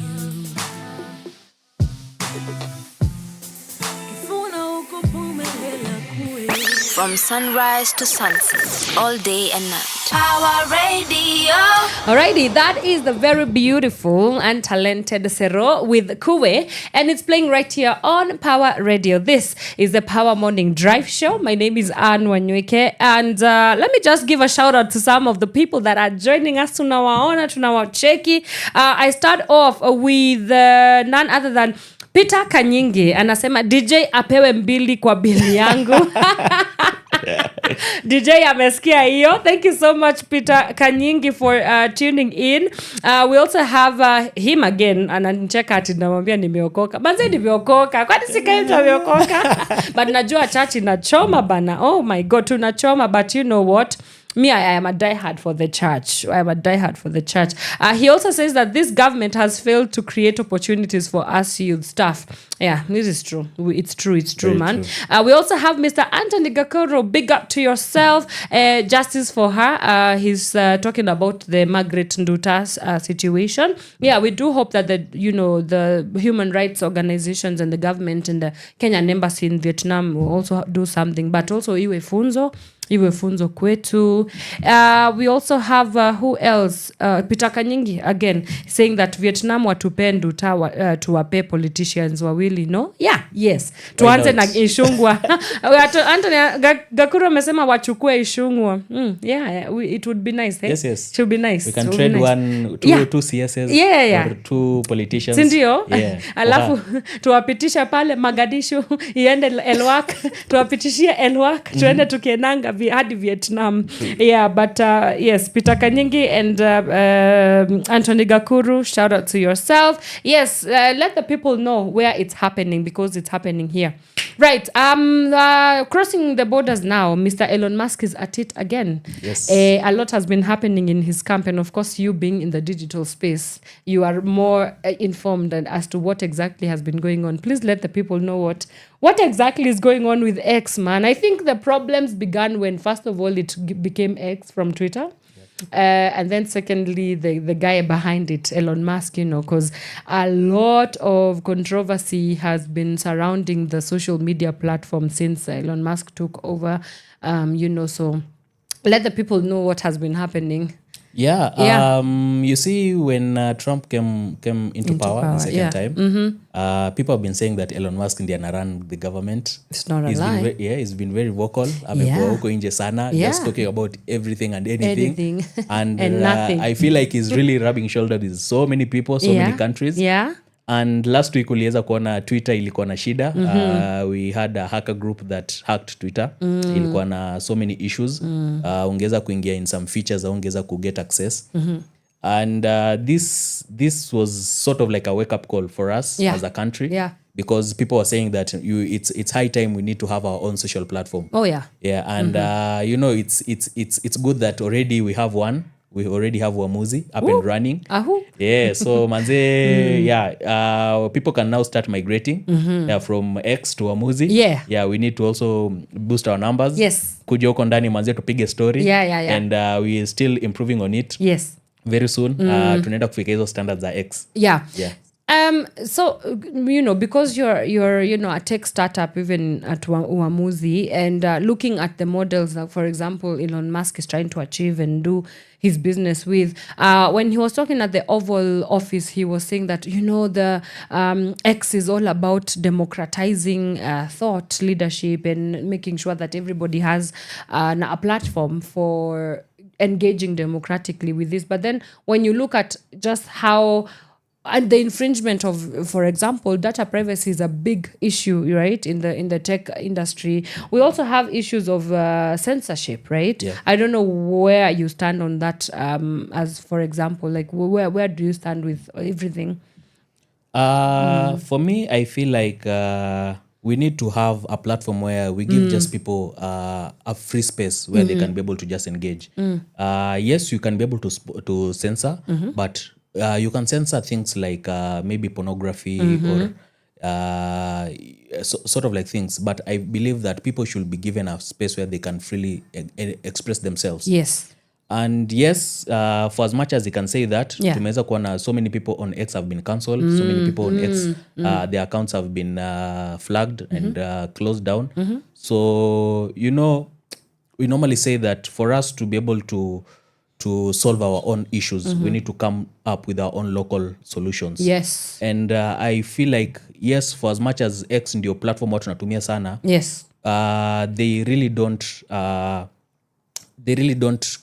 From sunrise to sunset, all day and night. Power Radio. Alrighty, that is the very beautiful and talented Sero with Kuwe, and it's playing right here on Power Radio. This is the Power Morning Drive Show. My name is Wanyoike, and let me just give a shout out to some of the people that are joining us. Tunawaona, tunawacheki. I start off with none other than Peter Kanyingi. Anasema DJ apewe mbili kwa bili yangu. DJ amesikia hiyo. Thank you so much Peter Kanyingi for tuning in. We also have him again. Ananicheka ati namwambia nimeokoka. Manze nimeokoka. Kwani sikai mtu ameokoka? But najua church inachoma bana. Oh my god, tunachoma, but you know what? Me, I am a diehard for the church. I am a diehard for the church. He also says that this government has failed to create opportunities for us youth staff. Yeah, this is true. It's true. It's true, man. We also have Mr. Anthony Gakuro. Big up to yourself. Justice for her. He's talking about the Margaret Nduta's situation. Yeah, we do hope that the human rights organizations and the government and the Kenyan embassy in Vietnam will also do something. But also iwe funzo kwetu. We also have who else? Peter Kanyingi again saying that Vietnam watupe Nduta tuwape politicians wawili, no? Yeah, yes. Tuanze na Ishungwa. Anthony Gakuro amesema wachukue Ishungwa. Yeah, it would be nice. Yes. It would be nice. We can trade two CSs or two politicians. Sindio? Yeah. Alafu tuwapitisha pale Magadishu iende Elwak. Tuwapitishie Elwak. Tuende tukienanga hadi Vietnam. Yeah, but yes, Peter Kanyingi and Anthony Gakuru, shout out to yourself. Yes, let the people know where it's happening, because it's happening here. Right, crossing the borders now, Mr. Elon Musk is at it again. Yes. A lot has been happening in his camp, and of course, you being in the digital space, you are more informed as to what exactly has been going on. Please let the people know what exactly is going on with X, man. I think the problems began when, first of all, it became X from Twitter. And then secondly, the guy behind it, Elon Musk, because a lot of controversy has been surrounding the social media platform since Elon Musk took over, so let the people know what has been happening. Yeah. You see, when Trump came into power the second time, people have been saying that Elon Musk ndiye run the government. It's not a lie. He's been very vocal. Huko nje sana, just talking about everything and anything. And nothing. I feel like he's really rubbing shoulders with so many people, so many countries. Yeah. And last week uliweza kuona Twitter ilikuwa na shida. We had a hacker group that hacked Twitter. Ilikuwa na so many issues. Ungeweza kuingia in some features, ungeweza ku get access. And this was sort of like a wake up call for us as a country. Yeah. Because people were saying that it's high time we need to have our own social platform. Oh yeah. Yeah, and it's good that already we have one. We already have Wamuzi up and running. Yeah, so manze, people can now start migrating from X to Wamuzi. Yeah, we need to also boost our numbers. Yes. Kuja huko ndani manze tupige story. Yeah. And we are still improving on it. Yes. Very soon. Tunaenda kufika hizo standards za X. Yeah. So because you're a tech startup even at Uamuzi, and looking at the models that, for example, Elon Musk is trying to achieve and do his business with, when he was talking at the Oval Office, he was saying that the X is all about democratizing thought leadership and making sure that everybody has a platform for engaging democratically with this. But then when you look at just how and the infringement of, for example, data privacy is a big issue, right, in the tech industry. We also have issues of censorship, right? Yeah. I don't know where you stand on that. As for example, like where do you stand with everything? For me, I feel like we need to have a platform where we give just people a free space where they can be able to just engage. Yes, you can be able to censor, but you can censor things like maybe pornography or sort of like things. But I believe that people should be given a space where they can freely express themselves. Yes. And yes, for as much as you can say that, tumeweza kuona so many people on X have been cancelled, so many people on X, their accounts have been flagged and closed down. So, we normally say that for us to be able to solve our own issues, we need to come up with our own local solutions. Yes. And I feel like, yes, for as much as X ndio platform watu natumia sana, yes, they really don't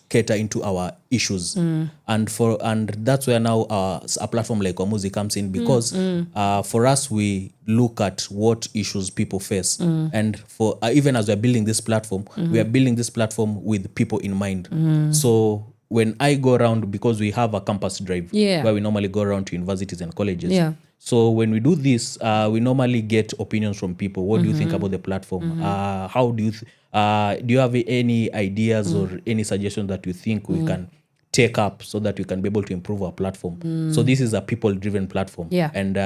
cater into our issues. And that's where now a platform like Wamuzi comes in, because for us, we look at what issues people face. And for even as we're building this platform, we are building this platform with people in mind. So when I go around, because we have a campus drive where we normally go around to universities and colleges. Yeah. So when we do this, we normally get opinions from people. What do you think about the platform? How do Do you have any ideas or any suggestions that you think we can take up so that we can be able to improve our platform? So this is a people-driven platform, and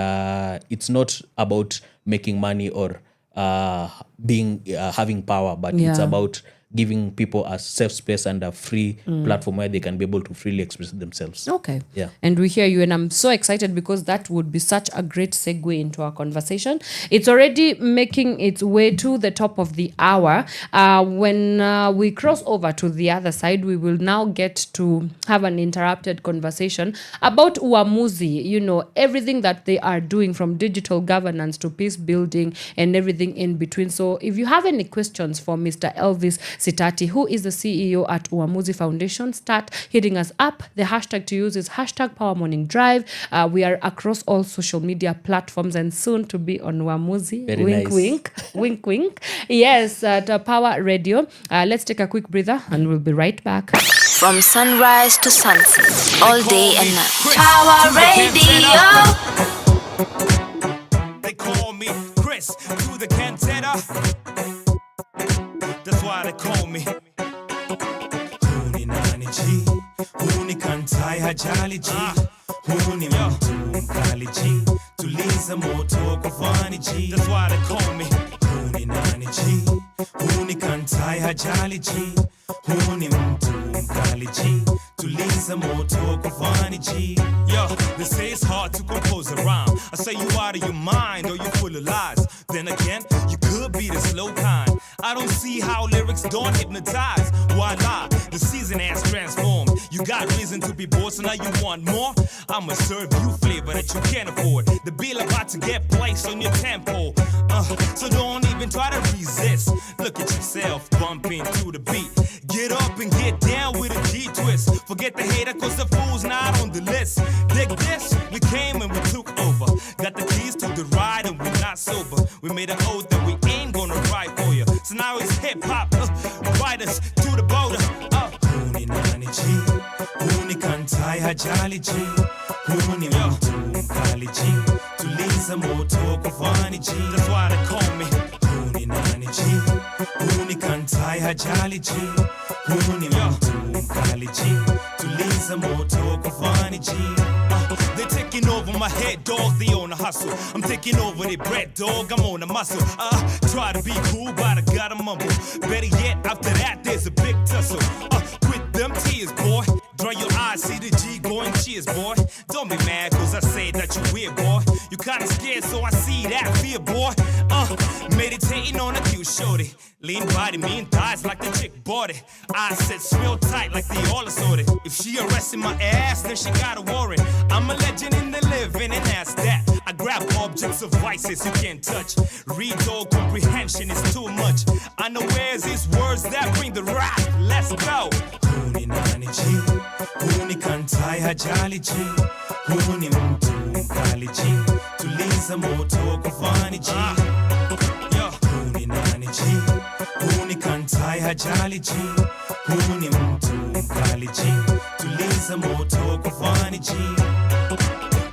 it's not about making money or having power, but it's about giving people a safe space and a free platform where they can be able to freely express themselves. Okay. Yeah. And we hear you, and I'm so excited because that would be such a great segue into our conversation. It's already making its way to the top of the hour. When we cross over to the other side, we will now get to have an interrupted conversation about Uamuzi, you know, everything that they are doing from digital governance to peace building and everything in between. So if you have any questions for Mr. Elvis Sitati, who is the CEO at Uamuzi Foundation, start hitting us up. The hashtag to use is hashtag Power Morning Drive. We are across all social media platforms and soon to be on Uamuzi. Very wink, nice. wink, wink, wink. Yes, at Power Radio. Let's take a quick breather and we'll be right back. From sunrise to sunset, all day and night. Power Radio. They call me Chris to the cantata. That's why they call me. Huni nani G, huni kantai hajali G, huni mtu mkali G, tuliza moto kufani G. That's why they call me. Huni nani G, huni kantai hajali G, huni mtu mkali G, tuliza moto kufani G. Yo, they say it's hard to compose a rhyme. I say you out of your mind or you full of lies. Then again, you could be the slow kind. I don't see how lyrics don't hypnotize. Why lie? The season has transformed. You got reason to be bored, so now you want more? I'ma serve you flavor that you can't afford. The bill about to get placed on your tempo. So don't even try to resist. Look at yourself bumping to the beat. Get up and get down with a G twist. Forget the hater cause the fool's not on the list. Dig this, we came and we took over. Got the keys to the ride and we're not sober. We made an oath that we ain't gonna ride for you. So now it's hip hop, ride us to the border. Huni nani G, huni kantai hajali G, huni mtu mkali G, tuliza moto kufani G. That's why they call me. Huni nani G, huni kantai hajali G, huni mtu mkali G, tuliza moto kufani G. They're taking over my head, dog, they on a hustle. I'm taking over their bread, dog, I'm on a muscle. Try to be cool, but I gotta mumble. Better yet, after that, there's a big tussle. Quit them tears, boy. Dry your eyes, see the G going, cheers, boy. Don't be mad, cause I say that you weird, boy. You kinda scared, so I see that fear, boy. Meditating on a cute shorty. Lean body, mean thighs like the chick bought it. I said real tight like they all assorted. If she arrested my ass, then she got a warrant. I'm a legend in the living, and that's that. I grab objects of vices you can't touch. Read all comprehension is too much. I know where's these words that bring the wrath. Let's go. Huni nani G, huni kantai hajali G, huni mtu mkali G, tuliza moto kufani G. Huni nani G, huni kantai hajali G, huni mtu mkali G, tuliza moto kufani G.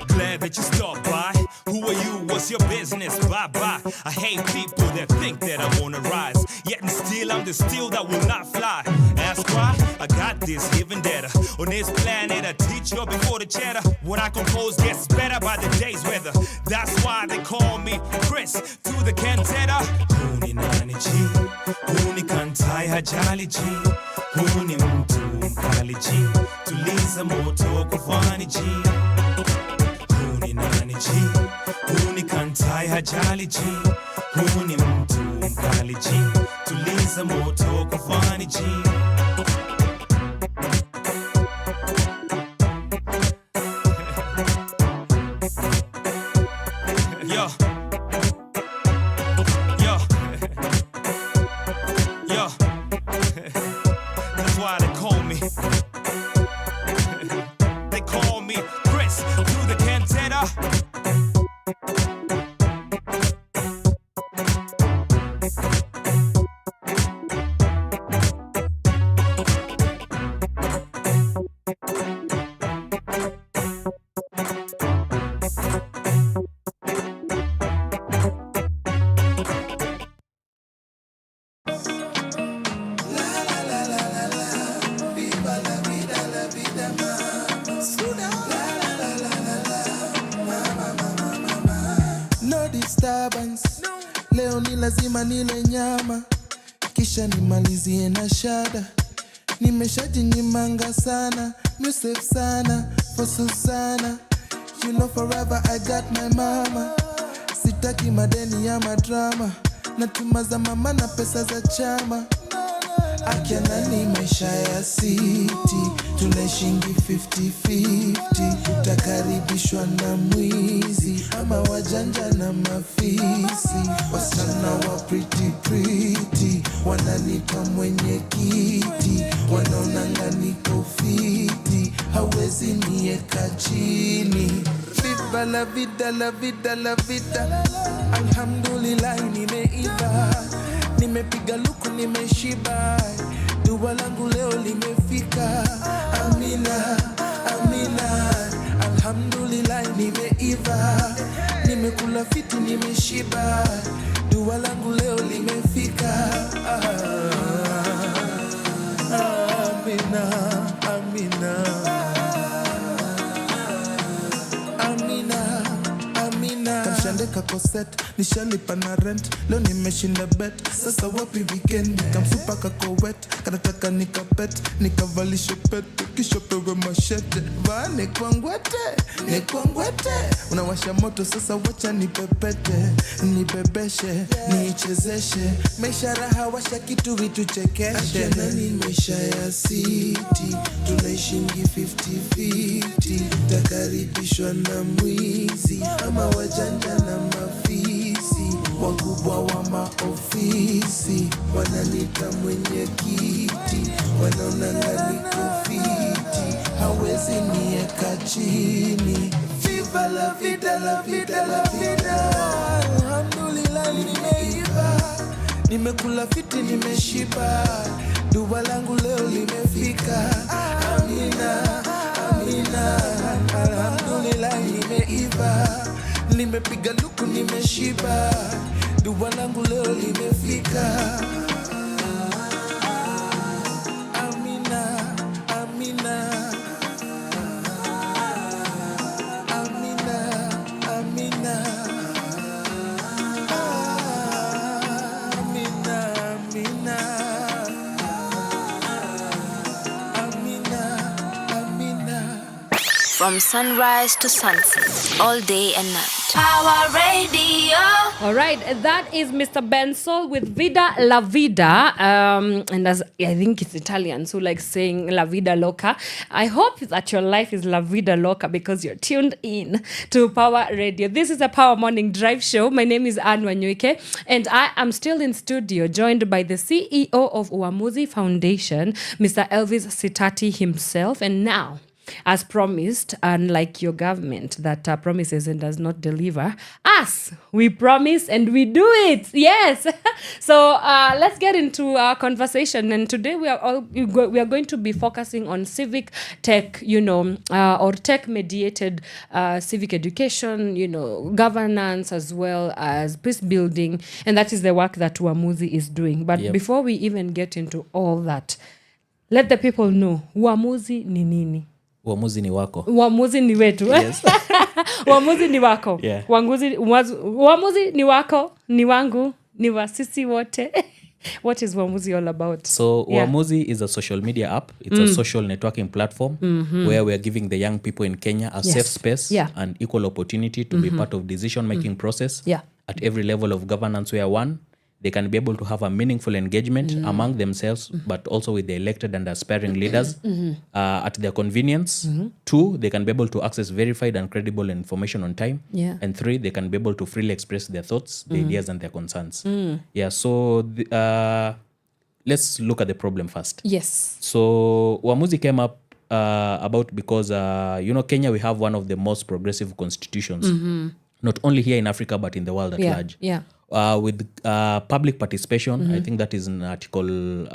Glad that you stopped by. Who are you? What's your business? Bye-bye. I hate people that think that I wanna rise. Yet and still, I'm the steel that will not fly. Ask why? I got this given data. On this planet, I teach you before the chatter. What I compose gets better by the day's weather. That's why they call me Chris to the cantata. Huni nani G, huni kantai hajali G, huni mtu mkali G, tuliza moto kufani G. Huni nani G, huni kantai hajali G, huni mtu mkali G, tuliza moto kufani G. Yo, yo, yo. That's why they call me. They call me Chris to the cantata. no disturbance. Leo ni lazima nile nyama, kisha nimalizie na shada. Nimeshajinyimanga sana, Musef sana, for Susana. You know forever I got my mama. Sitaki madeni ya madrama, natuma za mama na pesa za chama. Akiana ni maisha ya city, tunaishingi 50-50. Takaribishwa na mwizi ama wajanja na mafisi. Wasichana wa pretty, wananipa mwenye kiti. Wanaonanga niko fiti, hawezi nieka chini. Viva la vida, la vida, la vida. Alhamdulillah nimeiva, nimepiga luku nimeshiba. Dua langu leo limefika. Amina, amina. Alhamdulillah nimeiva, nimekula fiti nimeshiba. Dua langu leo limefika. Amina, amina. Amina, amina. Kamshandeka koset, nishalipa na rent. Leo nimeshinda bet, sasa wapi weekend? Kamsupa kakowet, kanataka nikapet. Nikavalishe pete, kisha pewe mashete. Vaa nekwangwete, nekwangwete. Unawasha moto sasa wacha nipepete. Nibebeshe, niichezeshe. Maisha raha washa kitu vitu chekeshe. Akiana ni maisha ya city, tunaishingi 50-50. Takaribishwa na mwizi ama wajanja na mafisi. Wakubwa wa maofisi wananita mwenye kiti. Wanaonanga niko fiti, hawezi nieka chini. Viva la vida, la vida, la vida. Alhamdulillah nimeiva, nimekula fiti nimeshiba. Dua langu leo limefika. Amina, amina. Alhamdulillah nimeiva, nimepiga luku nimeshiba. Dua langu leo limefika. Amina, amina. Amina, amina. Amina, amina. Amina, amina. From sunrise to sunset, all day and night. Power Radio. All right, that is Mr. Bensol with Vida La Vida. And as I think it's Italians who like saying La Vida Loca. I hope that your life is La Vida Loca because you're tuned in to Power Radio. This is a Power Morning Drive Show. My name is Wanyoike, and I am still in studio, joined by the CEO of Uamuzi Foundation, Mr. Elvis Sitati himself. And now, as promised, unlike your government that promises and does not deliver, us, we promise and we do it. Yes. So let's get into our conversation. And today we are going to be focusing on civic tech, or tech mediated civic education, governance, as well as peace building. And that is the work that Uamuzi is doing. But before we even get into all that, let the people know, Uamuzi ni nini? Uamuzi ni wako. Uamuzi ni wetu. Yes. Uamuzi ni wako. Yeah. Uamuzi ni wako, ni wangu, ni wa sisi wote. What is Uamuzi all about? So Uamuzi is a social media app. It's a social networking platform where we are giving the young people in Kenya a safe space and equal opportunity to be part of decision-making process at every level of governance. Where one, they can be able to have a meaningful engagement among themselves, but also with the elected and aspiring leaders at their convenience. Two, they can be able to access verified and credible information on time. And three, they can be able to freely express their thoughts, their ideas, and their concerns. So let's look at the problem first. Yes. So Uamuzi came up about because, Kenya, we have one of the most progressive constitutions, not only here in Africa, but in the world at large. With public participation, I think that is in Article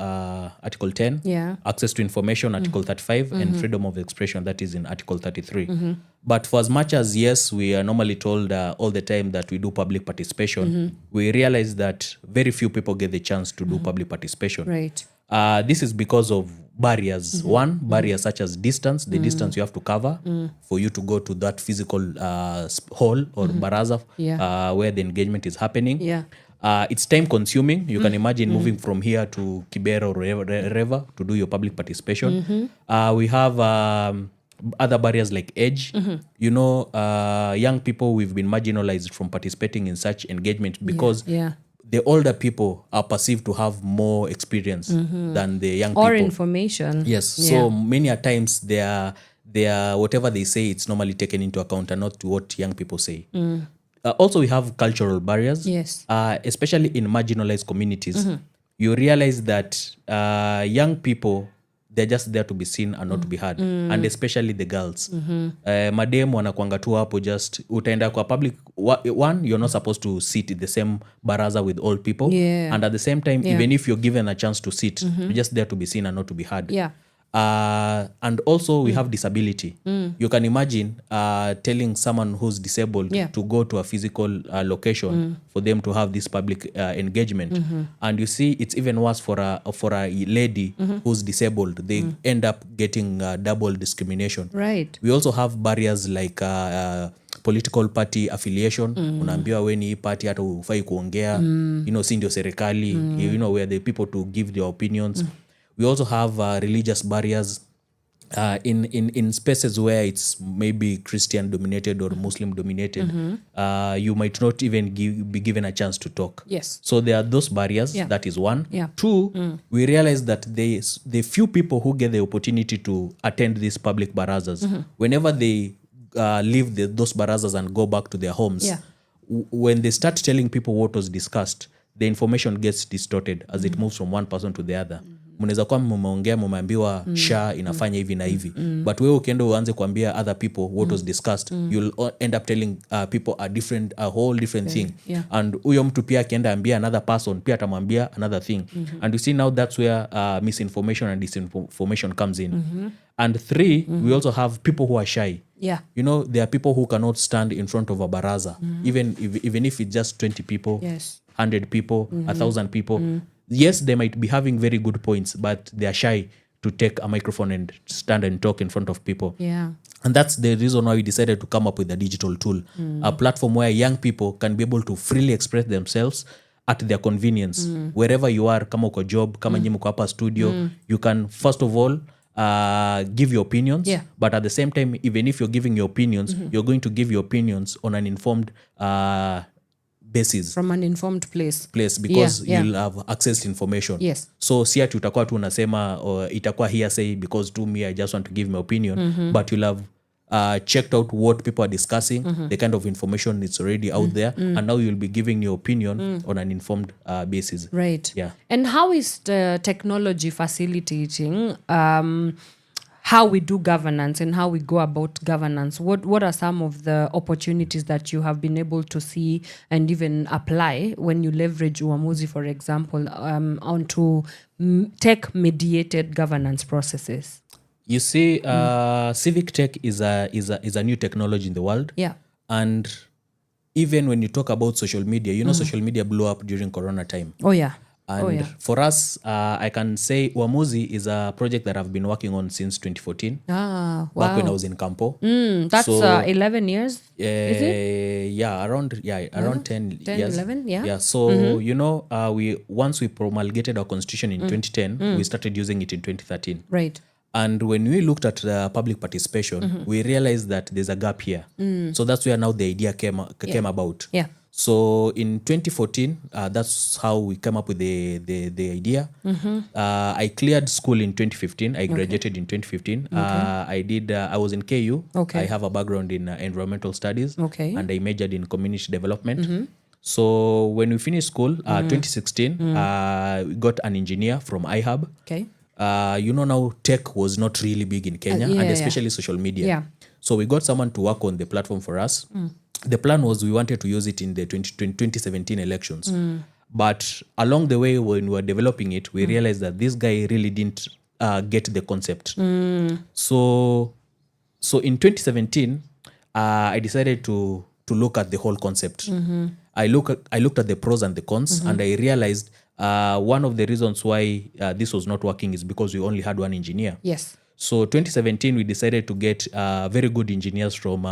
10, access to information, Article 35, and freedom of expression, that is in Article 33. But for as much as, yes, we are normally told all the time that we do public participation, we realize that very few people get the chance to do public participation. Right. This is because of barriers. One, barriers such as distance, the distance you have to cover for you to go to that physical hall or baraza where the engagement is happening. It's time consuming. You can imagine moving from here to Kibera or wherever to do your public participation. We have other barriers like age. You know, young people, we've been marginalized from participating in such engagement because the older people are perceived to have more experience than the young people. Or information. Yes. So many a times they are whatever they say, it's normally taken into account and not to what young people say. Also, we have cultural barriers. Yes. Especially in marginalized communities. You realize that young people, they're just there to be seen and not to be heard. And especially the girls. Madem wanakuanga tu hapo just, utaenda kwa public, one, you're not supposed to sit in the same baraza with old people. And at the same time, even if you're given a chance to sit, you're just there to be seen and not to be heard. And also we have disability. You can imagine telling someone who's disabled to go to a physical location for them to have this public engagement. And you see, it's even worse for a lady who's disabled. They end up getting double discrimination. Right. We also have barriers like political party affiliation. Unaambiwa we ni party hata ufai kuongea. You know, si ndio serikali. You know, where the people to give their opinions. We also have religious barriers in spaces where it's maybe Christian dominated or Muslim dominated. You might not even be given a chance to talk. Yes. So there are those barriers. That is one. Two, we realize that the few people who get the opportunity to attend these public barazas, whenever they leave those barazas and go back to their homes, when they start telling people what was discussed, the information gets distorted as it moves from one person to the other. Mnaweza kuwa mmeongea mmeambiwa SHA inafanya hivi na hivi, but wewe ukienda uanze kuambia other people what was discussed, you'll end up telling people a whole different thing. And huyo mtu pia akienda ambia another person pia atamwambia another thing. And you see now that's where misinformation and disinformation comes in. And three, we also have people who are shy. You know, there are people who cannot stand in front of a baraza, even if it's just 20 people, 100 people, 1,000 people. Yes, they might be having very good points, but they are shy to take a microphone and stand and talk in front of people. And that's the reason why we decided to come up with a digital tool, a platform where young people can be able to freely express themselves at their convenience. Wherever you are, kama uko job, kama nyinyi mko hapa studio, you can first of all give your opinions, but at the same time, even if you're giving your opinions, you're going to give your opinions on an informed basis. From an informed place because you'll have access to information. So si ati utakuwa tu unasema itakuwa hearsay because to me I just want to give my opinion, but you'll have checked out what people are discussing, the kind of information that's already out there, and now you'll be giving your opinion on an informed basis. Right. And how is the technology facilitating how we do governance and how we go about governance? What are some of the opportunities that you have been able to see and even apply when you leverage Uamuzi, for example, onto tech-mediated governance processes? You see, civic tech is a new technology in the world. And even when you talk about social media, you know, social media blew up during Corona time. And for us, I can say Uamuzi is a project that I've been working on since 2014. Back when I was in Campo. That's 11 years, is it? Around 10 years. 11, So, you know, once we promulgated our constitution in 2010, we started using it in 2013. Right. And when we looked at the public participation, we realized that there's a gap here. So that's where now the idea came about. So in 2014, that's how we came up with the idea. I cleared school in 2015. I graduated in 2015. I was in KU. I have a background in environmental studies. And I majored in community development. So when we finished school, 2016, we got an engineer from iHub. You know, now tech was not really big in Kenya, and especially social media. So we got someone to work on the platform for us. The plan was we wanted to use it in the 2017 elections. But along the way, when we were developing it, we realized that this guy really didn't get the concept. So in 2017, I decided to look at the whole concept. I looked at the pros and the cons, and I realized one of the reasons why this was not working is because we only had one engineer. Yes. So 2017, we decided to get very good engineers from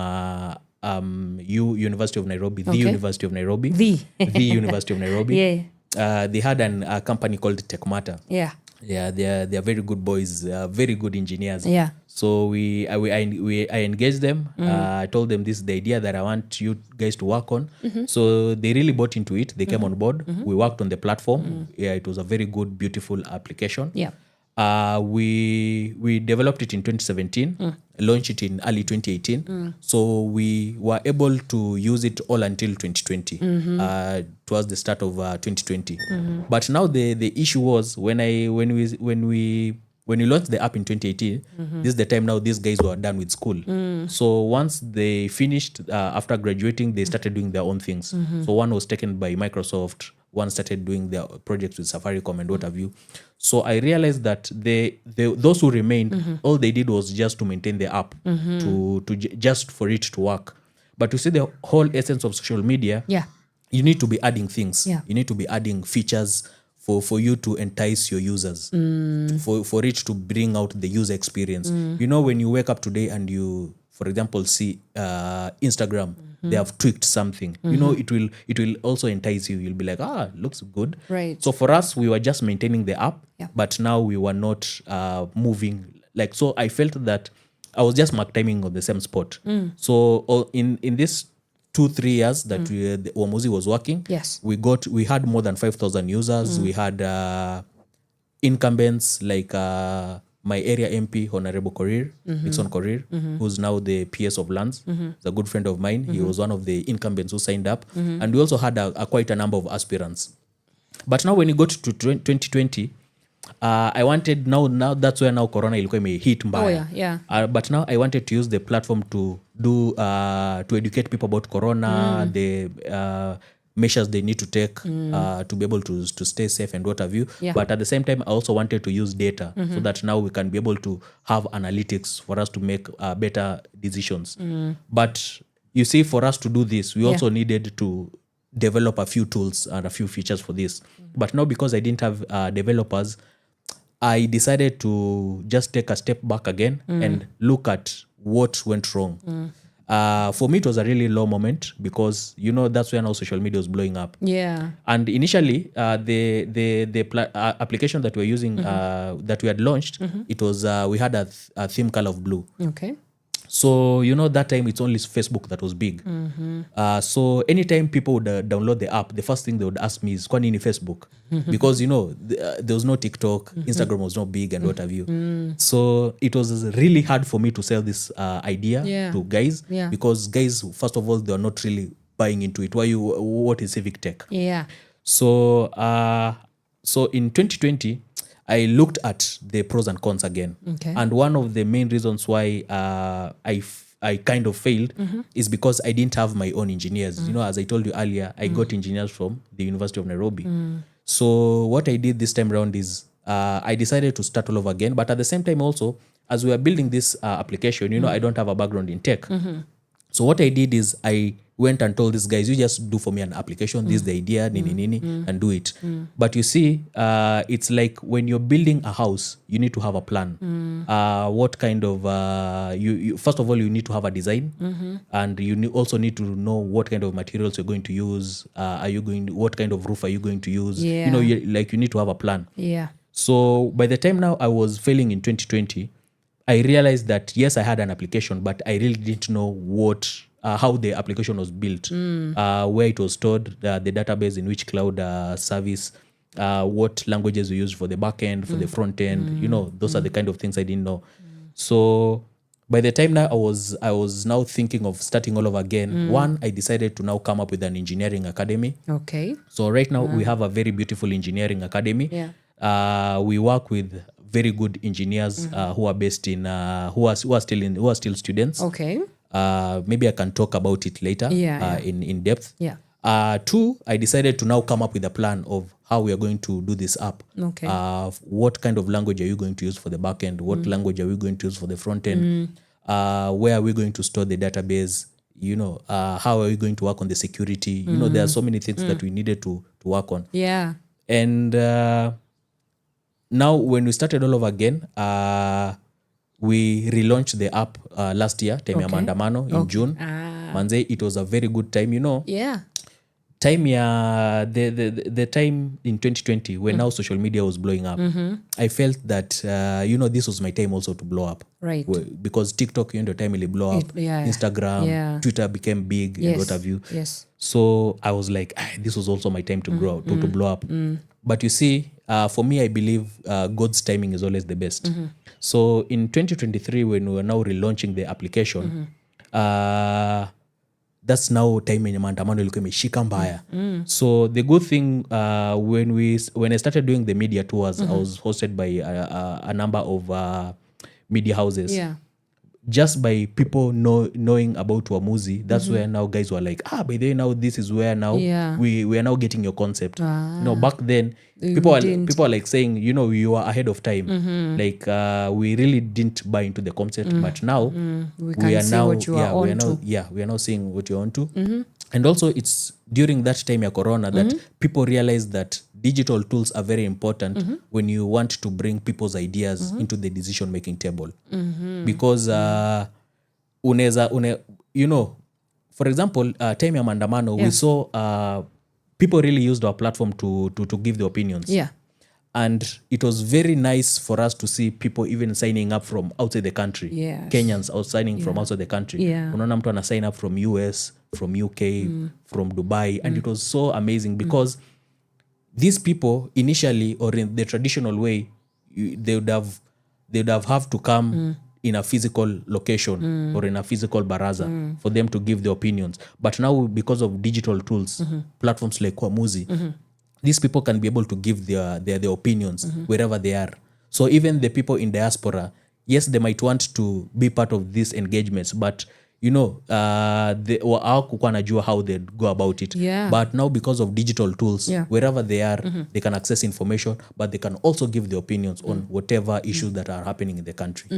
University of Nairobi, the University of Nairobi. The University of Nairobi. Yeah. They had a company called Techmata. Yeah. Yeah, they are very good boys, very good engineers. Yeah. So I engaged them. I told them this is the idea that I want you guys to work on. So they really bought into it. They came on board. We worked on the platform. Yeah, it was a very good, beautiful application. Yeah. We developed it in 2017, launched it in early 2018. So we were able to use it all until 2020, towards the start of 2020. But now the issue was when we launched the app in 2018, this is the time now these guys were done with school. So once they finished, after graduating, they started doing their own things. So one was taken by Microsoft, one started doing their projects with Safaricom and what have you. So I realized that those who remained, all they did was just to maintain the app, just for it to work. But to see the whole essence of social media, you need to be adding things. Yeah. You need to be adding features for you to entice your users, for it to bring out the user experience. You know, when you wake up today and you, for example, see Instagram, they have tweaked something. You know, it will also entice you. You'll be like, looks good. Right. So for us, we were just maintaining the app, but now we were not moving. Like, so I felt that I was just mark timing on the same spot. So in this 2-3 years that Uamuzi was working, we had more than 5,000 users. We had incumbents like my area MP, Honorable Korir, Nixon Korir, who's now the PS of Lands. He's a good friend of mine. He was one of the incumbents who signed up. And we also had quite a number of aspirants. But now when you go to 2020, I wanted, now that's where now Corona ilikuwa imehit mbaya. But now I wanted to use the platform to do, to educate people about Corona, the measures they need to take to be able to stay safe and what have you. But at the same time, I also wanted to use data so that now we can be able to have analytics for us to make better decisions. But you see, for us to do this, we also needed to develop a few tools and a few features for this. But now because I didn't have developers, I decided to just take a step back again and look at what went wrong. For me, it was a really low moment because, you know, that's when our social media was blowing up. Yeah. And initially, the application that we're using, that we had launched, it was, we had a theme color of blue. Okay. So, you know, that time it's only Facebook that was big. So anytime people would download the app, the first thing they would ask me is, "Kwa nini Facebook?" Because, you know, there was no TikTok, Instagram was not big and what have you. So it was really hard for me to sell this idea to guys because guys, first of all, they are not really buying into it. What is civic tech? Yeah. So, so in 2020, I looked at the pros and cons again. Okay. And one of the main reasons why I kind of failed is because I didn't have my own engineers. You know, as I told you earlier, I got engineers from the University of Nairobi. So what I did this time around is I decided to start all over again. But at the same time also, as we were building this application, you know, I don't have a background in tech. So what I did is I went and told these guys, you just do for me an application, this is the idea, and do it. But you see, it's like when you're building a house, you need to have a plan. What kind of, you first of all, you need to have a design, and you also need to know what kind of materials you're going to use. What kind of roof are you going to use? You know, you need to have a plan. Yeah. So by the time now I was failing in 2020, I realized that yes, I had an application, but I really didn't know how the application was built, where it was stored, the database in which cloud service, what languages we used for the back end, for the front end. You know, those are the kind of things I didn't know. So by the time now I was now thinking of starting all over again. One, I decided to now come up with an engineering academy. Okay. So right now we have a very beautiful engineering academy. Yeah. We work with very good engineers who are based in who are still students. Okay. Maybe I can talk about it later in depth. Yeah. Two, I decided to now come up with a plan of how we are going to do this app. Okay. What kind of language are you going to use for the back end? What language are we going to use for the front end? Where are we going to store the database? You know, how are we going to work on the security? You know, there are so many things that we needed to work on. Yeah. And now when we started all over again, we relaunched the app last year, time ya maandamano in June. Manze, it was a very good time, time the time in 2020 when now social media was blowing up. I felt that this was my time also to blow up, right? Because TikTok the time will blow up, Instagram, Twitter became big, and what have you. So I was like, this was also my time to grow to blow up. But you see, for me, I believe God's timing is always the best. So in 2023 when we were now relaunching the application, that's now time yenye maandamano ilikuwa imeshika mbaya. So the good thing, when I started doing the media tours, I was hosted by a number of media houses. Just by people knowing about Uamuzi, that's where now guys were like, by the way, now this is where now we are now getting your concept. Back then people are like saying, you are ahead of time. Like we really didn't buy into the concept, but now we are now seeing what you're onto. And also it's during that time ya corona that people realized that digital tools are very important when you want to bring people's ideas into the decision making table. Because for example, time ya maandamano, we saw people really used our platform to give their opinions. And it was very nice for us to see people even signing up from outside the country. Kenyans are signing from outside the country. Unaona mtu ana sign up from US, from UK, from Dubai. And it was so amazing because these people initially, or in the traditional way, they would have to come in a physical location or in a physical baraza for them to give their opinions. But now because of digital tools, platforms like Uamuzi, these people can be able to give their opinions wherever they are. So even the people in diaspora, yes, they might want to be part of these engagements, but hawakukuwa najua how they go about it. But now because of digital tools, wherever they are, they can access information, but they can also give their opinions on whatever issues that are happening in the country.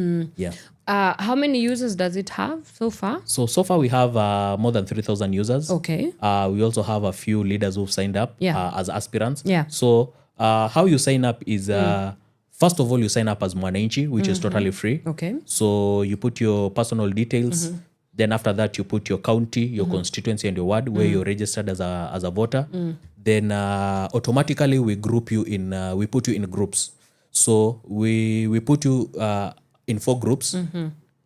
How many users does it have so far? So far we have more than 3,000 users. Okay. We also have a few leaders who've signed up as aspirants. So how you sign up is first of all, you sign up as Mwananchi, which is totally free. Okay. So you put your personal details. Then after that, you put your county, your constituency, and your ward where you're registered as a voter. Then automatically we group you in. We put you in groups. So we put you in 4 groups.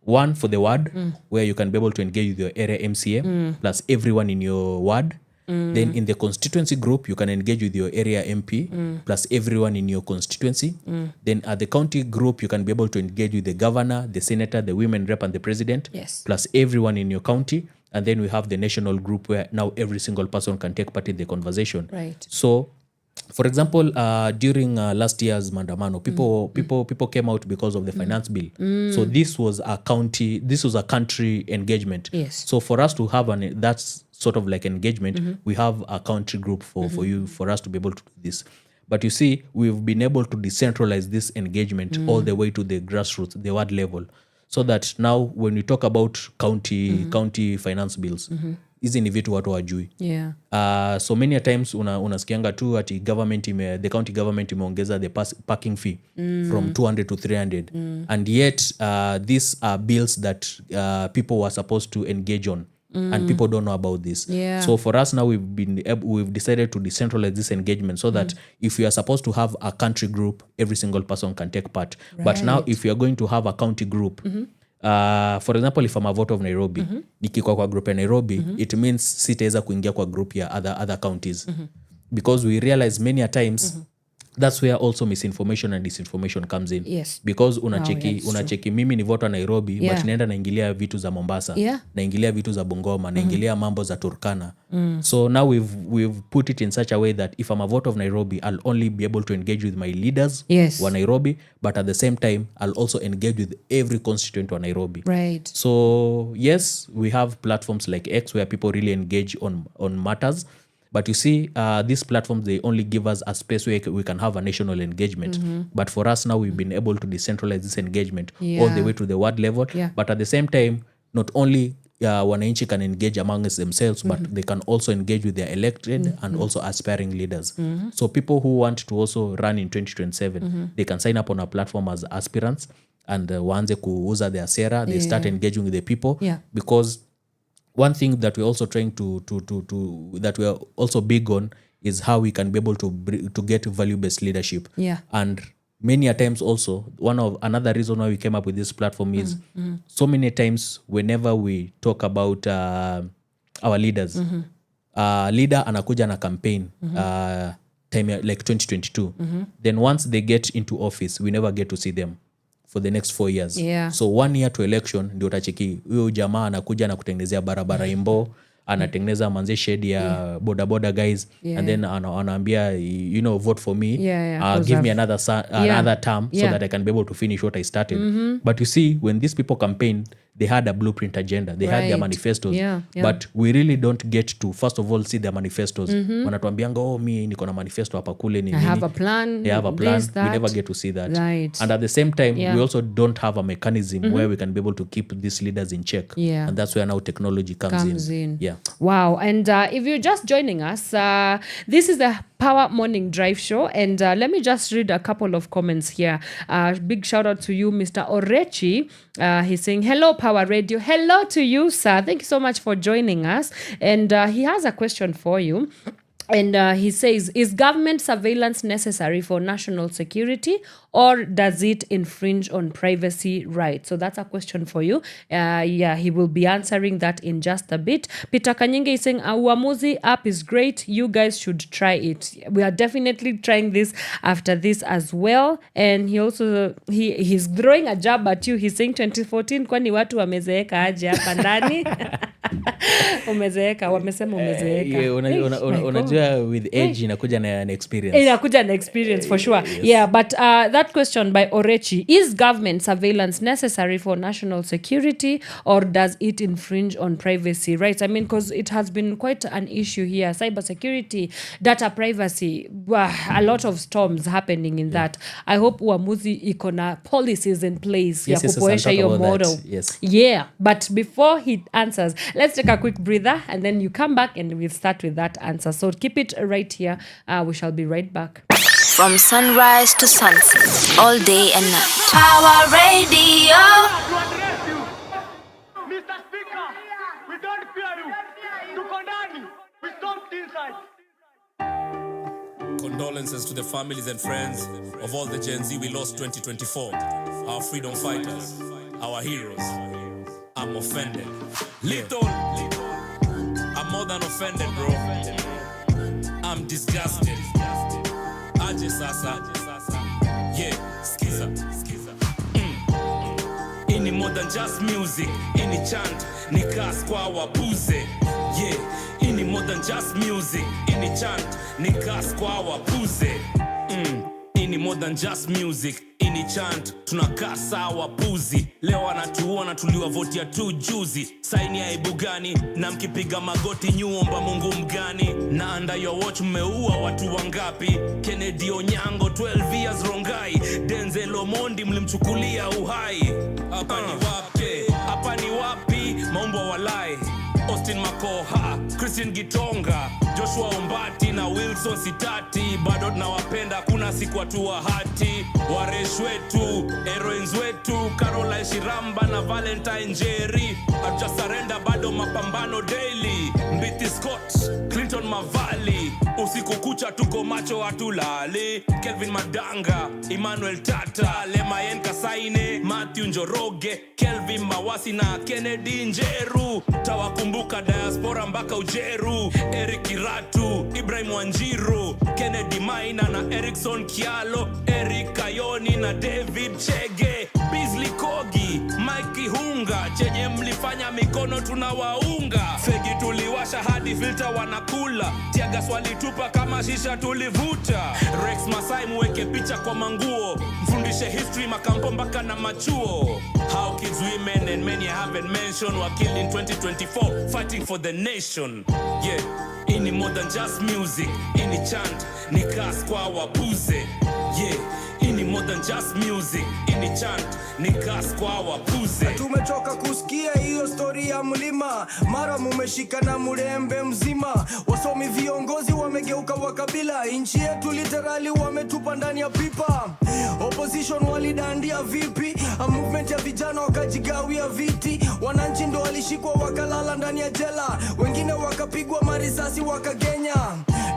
One for the ward, where you can be able to engage with your area MCA plus everyone in your ward. Then in the constituency group, you can engage with your area MP plus everyone in your constituency. Then at the county group, you can be able to engage with the governor, the senator, the women rep, and the president, plus everyone in your county. And then we have the national group where now every single person can take part in the conversation. Right. So, for example, during last year's Mandamano, people came out because of the finance bill. So this was a country engagement. So for us to have that's sort of like engagement, we have a country group for us to be able to do this. But you see, we've been able to decentralize this engagement all the way to the grassroots, the ward level, so that now when we talk about county finance bills, hizi ni vitu watu wajui. So many a times unasikianga tu ati the county government imeongeza the parking fee from 200 to 300. And yet these are bills that people were supposed to engage on. And people don't know about this. So for us now, we've decided to decentralize this engagement so that if you are supposed to have a country group, every single person can take part. But now if you are going to have a county group, for example, if I'm a voter of Nairobi, nikikuwa kwa group ya Nairobi, it means sitaweza kuingia kwa group ya other counties. Because we realize many a times that's where also misinformation and disinformation comes in. Because unacheki mimi ni voter Nairobi, but naenda naingilia vitu za Mombasa, naingilia vitu za Bungoma, naingilia mambo za Turkana. So now we've put it in such a way that if I'm a voter of Nairobi, I'll only be able to engage with my leaders wa Nairobi, but at the same time I'll also engage with every constituent wa Nairobi. So yes, we have platforms like X where people really engage on matters. But you see, these platforms, they only give us a space where we can have a national engagement. But for us now, we've been able to decentralize this engagement all the way to the ward level. But at the same time, not only wananchi can engage amongst themselves, but they can also engage with their elected and also aspiring leaders. So people who want to also run in 2027, they can sign up on a platform as aspirants and waanze kuuza their sera. They start engaging with the people because one thing that we're also trying to that we are also big on is how we can be able to get value-based leadership. And many a times also, another reason why we came up with this platform is so many times whenever we talk about our leaders, leader anakuja na campaign time like 2022. Then once they get into office, we never get to see them for the next 4 years. So 1 year to election ndio utacheki huyo jamaa anakuja na kutengenezea barabara Imbo, anatengeneza manze shade ya boda guys, and then anaambia vote for me, give me another term so that I can be able to finish what I started. But you see, when these people campaigned, they had a blueprint agenda, they had their manifestos, but we really don't get to first of all see their manifestos. Wanatuambianga mi niko na manifesto hapa kule ni I have a plan, they have a plan, we never get to see that. And at the same time, we also don't have a mechanism where we can be able to keep these leaders in check, and that's where now technology comes in. Wow. And if you're just joining us, this is the Power Morning Drive Show, and let me just read a couple of comments here. Big shout out to you, Mr. Orechi. He's saying, hello, Power Radio. Hello to you, sir. Thank you so much for joining us. And he has a question for you. And he says, is government surveillance necessary for national security, or does it infringe on privacy rights? So that's a question for you. He will be answering that in just a bit. Peter Kanyenge is saying, Uamuzi app is great. You guys should try it. We are definitely trying this after this as well. And he also, he's throwing a jab at you. He's saying 2014, kwani watu wamezeeka aje hapa ndani? Wamesema umezeeka. Unajua with age inakuja na experience. Inakuja na experience for sure. But that question by Orechi, is government surveillance necessary for national security, or does it infringe on privacy rights? I mean, because it has been quite an issue here. Cybersecurity, data privacy, a lot of storms happening in that. I hope Uamuzi iko na policies in place ya kupoesha your model. But before he answers, let's take a quick breather and then you come back and we'll start with that answer. So keep it right here. We shall be right back. From sunrise to sunset, all day and night. Power Radio. Mr. Speaker, we don't fear you. To condemn you, we stomped inside. Condolences to the families and friends of all the Gen Z we lost 2024. Our freedom fighters, our heroes. I'm offended. Little. I'm more than offended, bro. I'm disgusted. Aje sasa. Yeah, skiza. Ini more than just music. Ini chant, ni kas kwa wabuze. Yeah, ini more than just music. Ini chant, ni kas kwa wabuze. Ini more than just music. Ini chant, tunakaa sawa puzi. Leo anatuona tuliwavotia tu juzi. Saini ya aibu gani, na mkipiga magoti nyuomba Mungu mgani? Na under your watch mmeua watu wangapi? Kennedy Onyango 12 years Rongai. Denzel Omondi mlimchukulia uhai. Hapa ni wapi? Maumbwa walai. Austin Makoha, Christian Gitonga, Joshua Ombati na Wilson Sitati. Bado tunawapenda, kuna siku watu wa hati. Waresh wetu, heroines wetu, Caroline Shiramba na Valentine Jerry. Hatuja surrender, bado mapambano daily. Mbiti Scott, Clinton Mavali, usiku kucha tuko macho hatulali. Kelvin Madanga, Emmanuel Tata, Lemayen Kasaine, Matthew Njoroge, Kelvin Mawasi na Kennedy Njeru. Tawakumbuka diaspora mpaka Ujeru. Eric Kiratu, Ibrahim Wanjiru, Kennedy Maina na Erickson Kialo, Eric Kayoni na David Chege, Beasley Kogi, Mike Hunga. Chenye mlifanya mikono tunawaunga. Fegi tuliwasha hadi filter wanakula. Tiaga swali tupa kama shisha tulivuta. Rex Masai muweke picha kwa manguo. Mfundishe history makampo mpaka na machuo. How kids, women and men you haven't mentioned were killed in 2024 fighting for the nation. Yeah, ini more than just music. Ini chant, ni kas kwa wabuze. Yeah, ini more than just music. Ini chant ni gas kwa wapuze. Tumechoka kusikia hiyo story ya mlima, mara mumeshika na mrembe mzima. Wasomi viongozi wamegeuka wakabila, inchi yetu literally wametupa ndani ya pipa. Opposition walidandia vipi, a movement ya vijana wakajigawia viti. Wananchi ndo walishikwa wakalala ndani ya jela, wengine wakapigwa marisasi wakagenya.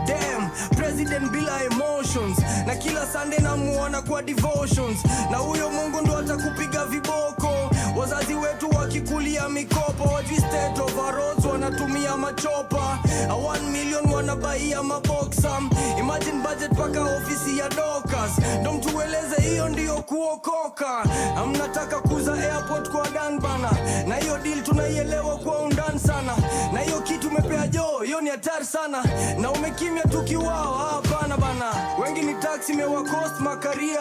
Damn, president bila emotions, na kila Sunday namuona kwa devotions. Na huyo Mungu ndo atakupiga viboko. Wazazi wetu wakikulia mikopo, wajui state of our roads wanatumia machopa. A 1 million wanabaia maboxa. Imagine budget paka ofisi ya Dokas. Ndo mtueleze hiyo ndiyo kuokoka. Mnataka kuza airport kwa Dan bana, na hiyo deal tunaielewa kwa undani sana. Na hiyo kitu umepea hiyo ni hatari sana. Na umekimya tukiwao, hapana bana. Wengi ni taxi mewa cost makaria,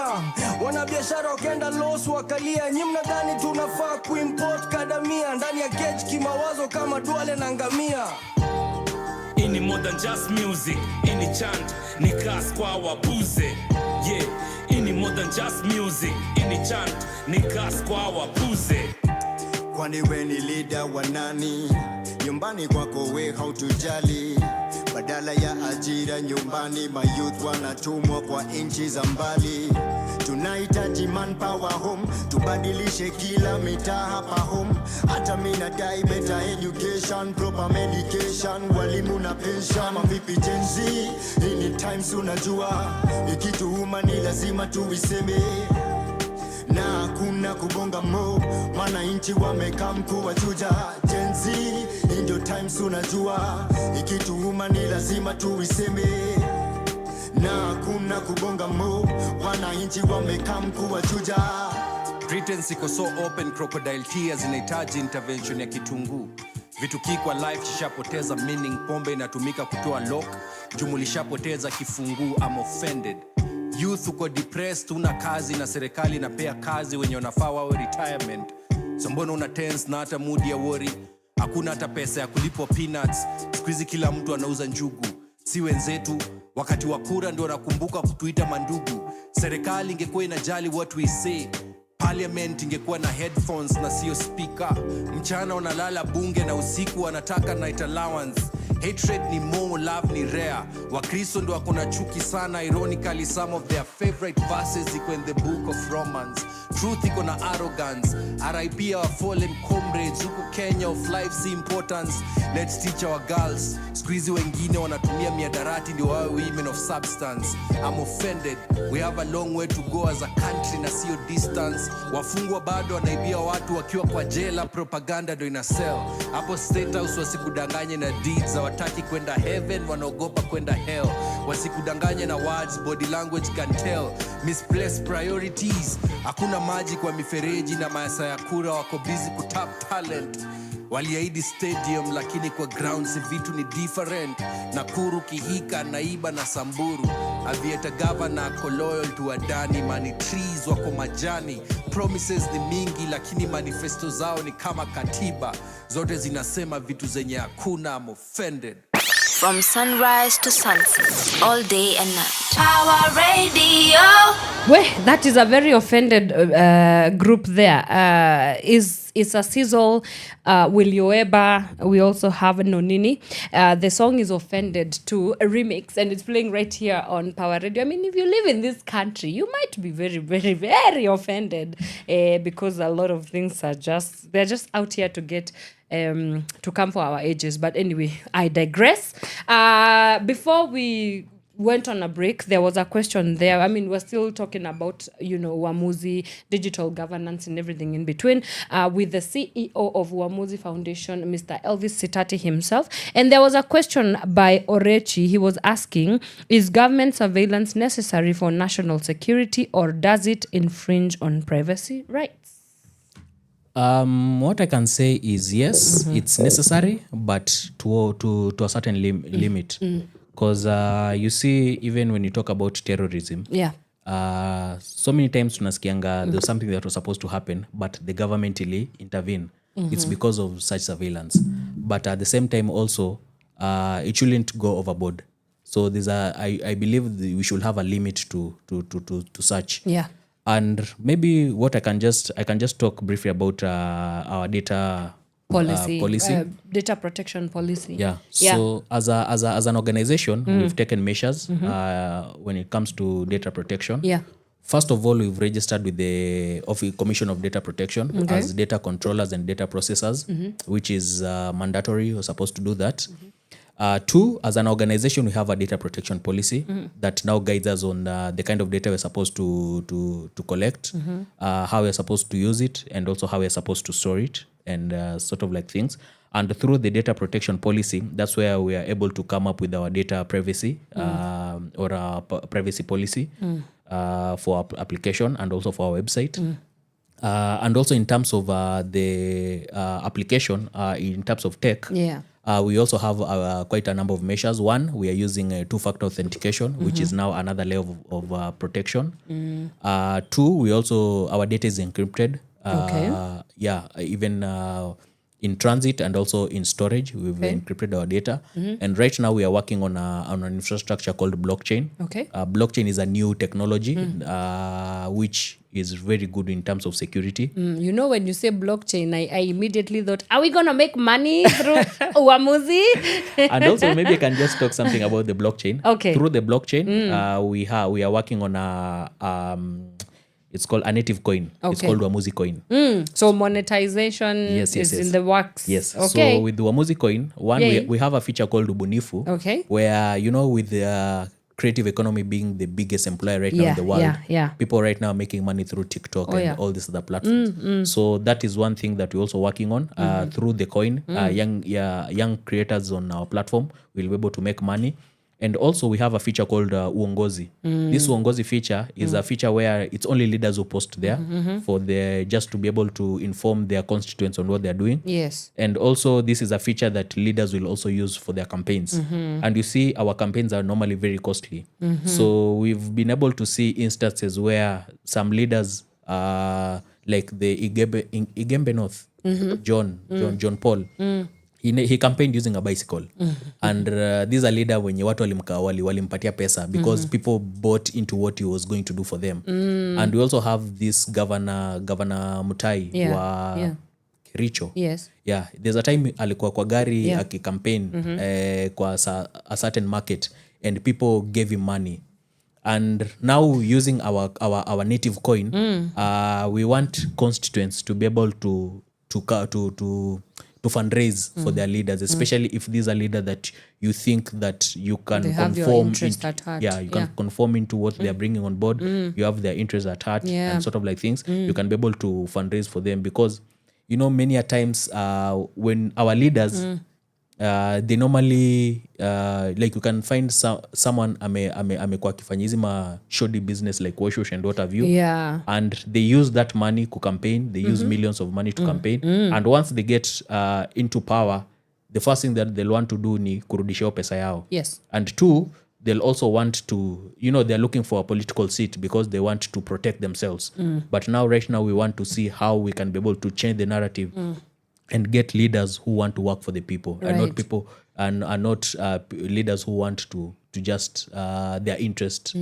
wana biashara wakenda loss wakalia. Nyi mnadhani tunafaa kuimport kadamia ndani ya cage kimawazo kama Duale na ngamia. Ini more than just music. Ini chant ni gas kwa wapuze. Yeah, ini more than just music. Ini chant ni gas kwa wapuze. Kwani we ni leader wa nani? Nyumbani kwako we hautujali. Badala ya ajira nyumbani, mayouth wanatumwa kwa inchi za mbali. Tunahitaji manpower home, tubadilishe kila mitaa hapa home. Hata mimi nadai better education, proper medication, walimu na pension. Mavipi Gen Z, ini times unajua, ikituuma ni lazima tuiseme. Na kuna kubonga mo, mana inchi wameka mkuu wa chuja. Gen Z, ndio times unajua, ikituuma ni lazima tuiseme. Na kuna kubonga mo, wana inchi wameka mkuu wa chuja. Britain siko so open, crocodile tears inahitaji intervention ya kitunguu. Vitu kikwa life chishapoteza meaning, pombe inatumika kutoa lock, jumulishapoteza kifunguu. I'm offended. Youth uko depressed, una kazi na serikali inapea kazi wenye wanafaa wawe retirement. So mbona una tense na hata mood ya worry? Hakuna hata pesa ya kulipwa peanuts. Squeezy kila mtu anauza njugu. Si wenzetu wakati wa kura ndio wanakumbuka kutuita mandugu. Serikali ingekuwa inajali what we say, Parliament ingekuwa na headphones na sio speaker. Mchana wanalala bunge na usiku wanataka night allowance. Hatred ni more, love ni rare. Wakristo ndo wako na chuki sana. Ironically, some of their favorite verses iko in the book of Romans. Truth iko na arrogance. RIP our fallen comrades. Huku Kenya of life's importance. Let's teach our girls. Squeezy wengine wanatumia miadarati ndio wawe women of substance. I'm offended. We have a long way to go as a country na sio distance. Wafungwa bado wanaibia watu wakiwa kwa jela, propaganda ndo ina sell. Hapo State House wasikudanganye na deeds. Wataki kwenda heaven, wanaogopa kwenda hell. Wasikudanganye na words, body language can tell. Misplaced priorities. Hakuna maji kwa mifereji na maasa ya kura, wako busy kutap talent. Waliahidi stadium lakini kwa grounds vitu ni different. Nakuru, Kihika, Naiba na Samburu. Avieta governor ako loyal to Adani. Money trees wako majani. Promises ni mingi lakini manifesto zao ni kama katiba. Zote zinasema vitu zenye hakuna. I'm offended. From sunrise to sunset, all day and night. Power Radio. Well, that is a very offended group there. It's a sizzle, Wilioeba. We also have Nonini. The song is Offended too, a remix, and it's playing right here on Power Radio. I mean, if you live in this country, you might be very, very, very offended because a lot of things are they're just out here to get to come for our ages. But anyway, I digress. Before we went on a break, there was a question there. I mean, we're still talking about, Uamuzi, digital governance and everything in between, with the CEO of Uamuzi Foundation, Mr. Elvis Sitati himself. And there was a question by Orechi. He was asking, is government surveillance necessary for national security, or does it infringe on privacy rights? What I can say is yes, it's necessary, but to a certain limit. Because you see, even when you talk about terrorism, so many times tunasikianga there's something that was supposed to happen, but the government intervene. It's because of such surveillance. But at the same time also, it shouldn't go overboard. So I believe we should have a limit to such. Yeah. And maybe what I can just talk briefly about our data policy. Data protection policy. Yeah. So as an organization, we've taken measures when it comes to data protection. Yeah. First of all, we've registered with the Commission of Data Protection as data controllers and data processors, which is mandatory. We're supposed to do that. 2, as an organization, we have a data protection policy that now guides us on the kind of data we're supposed to collect, how we're supposed to use it, and also how we're supposed to store it, and sort of like things. And through the data protection policy, that's where we are able to come up with our data privacy or our privacy policy for our application and also for our website. And also in terms of the application, in terms of tech, we also have quite a number of measures. 1, we are using 2-factor authentication, which is now another layer of protection. 2, we also, our data is encrypted. Even in transit and also in storage, we've encrypted our data. And right now we are working on an infrastructure called blockchain. Blockchain is a new technology which is very good in terms of security. You know, when you say blockchain, I immediately thought, are we going to make money through Uamuzi? And also maybe I can just talk something about the blockchain. Through the blockchain, we are working on it's called a native coin. It's called Uamuzi coin. So monetization is in the works. Yes. So with the Uamuzi coin, we have a feature called Ubunifu, where, you know, with the creative economy being the biggest employer right now in the world, people right now are making money through TikTok and all these other platforms. So that is one thing that we're also working on through the coin. Young creators on our platform will be able to make money. And also we have a feature called Uongozi. This Uongozi feature is a feature where it's only leaders who post there for just to be able to inform their constituents on what they're doing. Yes. And also this is a feature that leaders will also use for their campaigns. And you see, our campaigns are normally very costly. So we've been able to see instances where some leaders, like the Igembe North, John Paul, he campaigned using a bicycle. And these are leader wenye watu walimpatia pesa because people bought into what he was going to do for them. And we also have this governor Mutai wa Kericho. Yeah, there's a time alikuwa kwa gari akicampaign kwa a certain market and people gave him money. And now using our native coin, we want constituents to be able to fundraise for their leaders, especially if these are leaders that you think that you can conform conform into what they're bringing on board. You have their interests at heart and sort of like things. You can be able to fundraise for them because, you know, many a times when our leaders they normally like you can find someone amekuwa akifanya hizi ma shoddy business like washosh and what have you, and they use that money to campaign. They use millions of money to campaign, and once they get into power, the first thing that they'll want to do ni kurudisha pesa yao. And 2, they'll also want to, you know, they're looking for a political seat because they want to protect themselves. But right now we want to see how we can be able to change the narrative and get leaders who want to work for the people, and not people and are not leaders who want to just their interest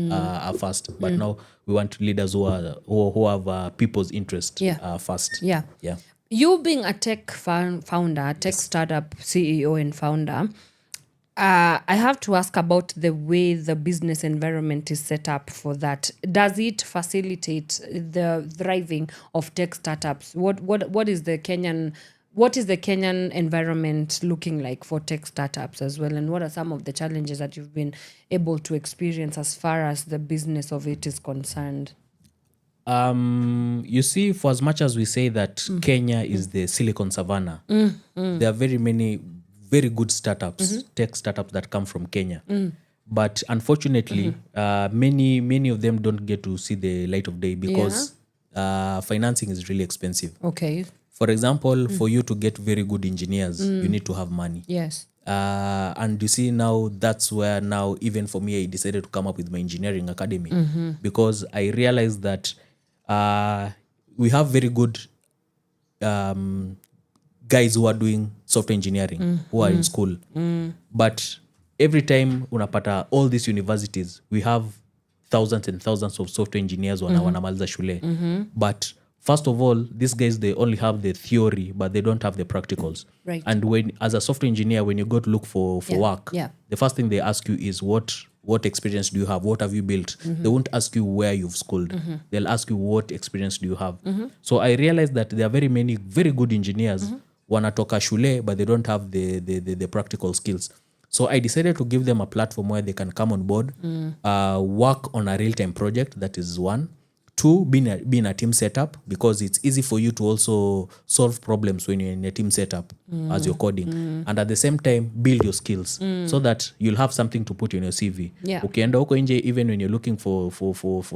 first. But now we want leaders who have people's interest first. You being a tech founder, tech startup CEO and founder, I have to ask about the way the business environment is set up for that. Does it facilitate the thriving of tech startups? What is the Kenyan environment looking like for tech startups as well? And what are some of the challenges that you've been able to experience as far as the business of it is concerned? You see, for as much as we say that Kenya is the Silicon Savannah, there are very many very good startups, tech startups that come from Kenya. But unfortunately, many of them don't get to see the light of day because financing is really expensive. For example, for you to get very good engineers, you need to have money. And you see now, that's where now, even for me, I decided to come up with my engineering academy because I realized that we have very good guys who are doing software engineering, who are in school. But every time unapata all these universities, we have thousands and thousands of software engineers wanamaliza shule. But first of all, these guys, they only have the theory, but they don't have the practicals. Right. And when, as a software engineer, when you go to look for work, the first thing they ask you is what experience do you have? What have you built? They won't ask you where you've schooled. They'll ask you what experience do you have. So I realized that there are very many very good engineers wanatoka shule, but they don't have the practical skills. So I decided to give them a platform where they can come on board, work on a real-time project. That is one. Two, be in a team setup, because it's easy for you to also solve problems when you're in a team setup as you're coding. And at the same time, build your skills so that you'll have something to put in your CV. Ukienda huko nje, even when you're looking for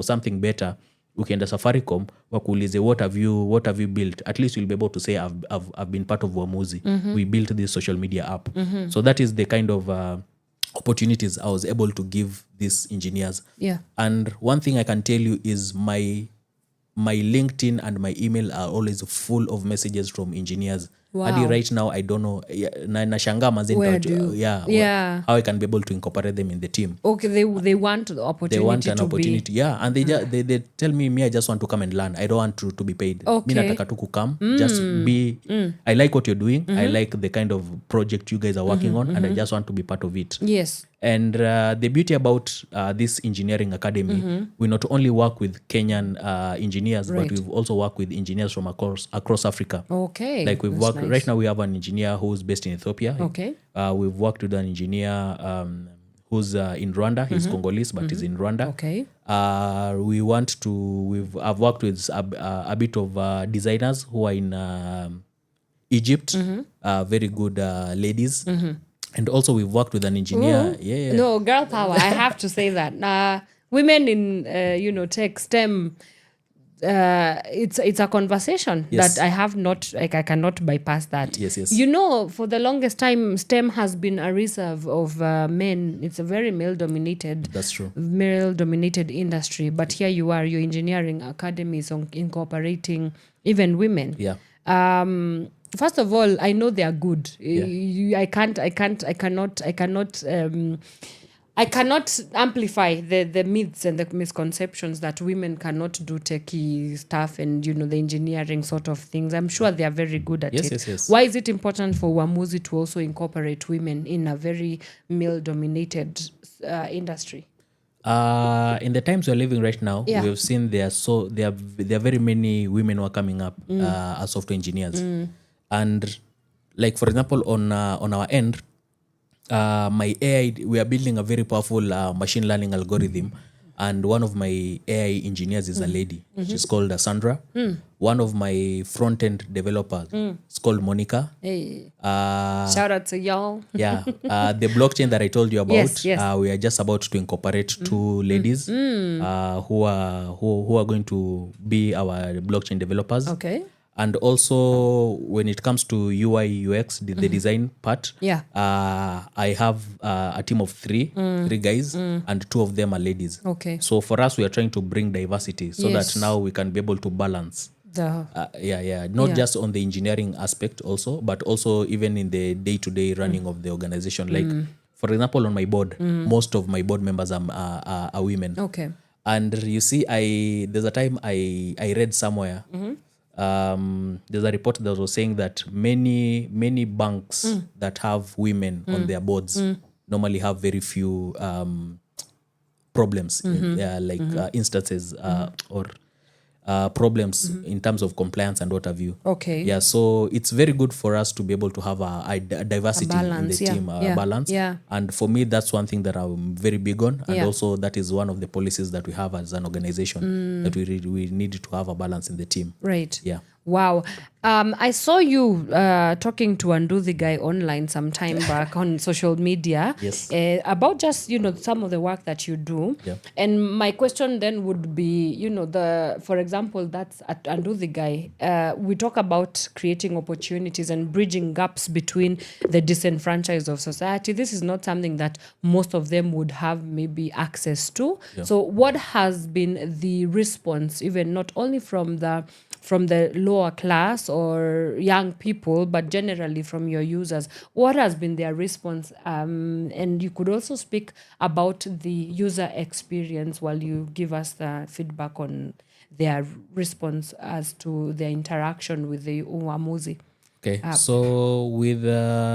something better, ukienda Safaricom, wakuulize what have you built? At least you'll be able to say, I've been part of Uamuzi. We built this social media app. So that is the kind of opportunities I was able to give these engineers. And one thing I can tell you is my LinkedIn and my email are always full of messages from engineers. Hadi right now, I don't know. Nashanga mazin how I can be able to incorporate them in the team. Okay, they want the opportunity. They want an opportunity, and they tell me I just want to come and learn. I don't want to be paid. Okay. Mi nataka tu kukam, just be. I like what you're doing. I like the kind of project you guys are working on, and I just want to be part of it. Yes. And the beauty about this engineering academy, we not only work with Kenyan engineers, but we've also worked with engineers from across Africa. Okay. Like we've worked, right now we have an engineer who's based in Ethiopia. Okay. We've worked with an engineer who's in Rwanda. He's Congolese, but he's in Rwanda. Okay. I've worked with a bit of designers who are in Egypt, very good ladies. And also we've worked with an engineer. No, girl power. I have to say that. Women in tech, STEM, it's a conversation that I have not, like, I cannot bypass that. Yes. For the longest time, STEM has been a reserve of men. It's a very male-dominated. That's true. Male-dominated industry. But here you are, your engineering academy is incorporating even women. First of all, I know they are good. I cannot amplify the myths and the misconceptions that women cannot do techie stuff and the engineering sort of things. I'm sure they are very good at it. Yes. Why is it important for Uamuzi to also incorporate women in a very male-dominated industry? In the times we're living right now, we've seen there are very many women who are coming up as software engineers. And like, for example, on our end, my AI, we are building a very powerful machine learning algorithm. And one of my AI engineers is a lady. She's called Sandra. One of my front-end developers is called Monica. Hey. Shout out to y'all. The blockchain that I told you about, yes. We are just about to incorporate two ladies who are going to be our blockchain developers. Okay. And also, when it comes to UI UX, the design part, I have a team of three guys, and two of them are ladies. Okay. So for us, we are trying to bring diversity so that now we can be able to balance. Not just on the engineering aspect also, but also even in the day-to-day running of the organization. Like, for example, on my board, most of my board members are women. Okay. And you see, there's a time I read somewhere, there's a report that was saying that many banks that have women on their boards normally have very few problems, instances or problems in terms of compliance and what have you. Okay. Yeah, so it's very good for us to be able to have a diversity in the team, balance. Yeah. And for me, that's one thing that I'm very big on. And also that is one of the policies that we have as an organization, that we need to have a balance in the team. Right. Yeah. Wow. I saw you talking to the guy online some time back on social media. Yes. About just, some of the work that you do. Yeah. And my question then would be, for example, that's at the guy. We talk about creating opportunities and bridging gaps between the disenfranchised of society. This is not something that most of them would have maybe access to. Yeah. So what has been the response, even not only from the from the lower class or young people, but generally from your users. What has been their response? And you could also speak about the user experience while you give us the feedback on their response as to their interaction with the Uamuzi. Okay, so with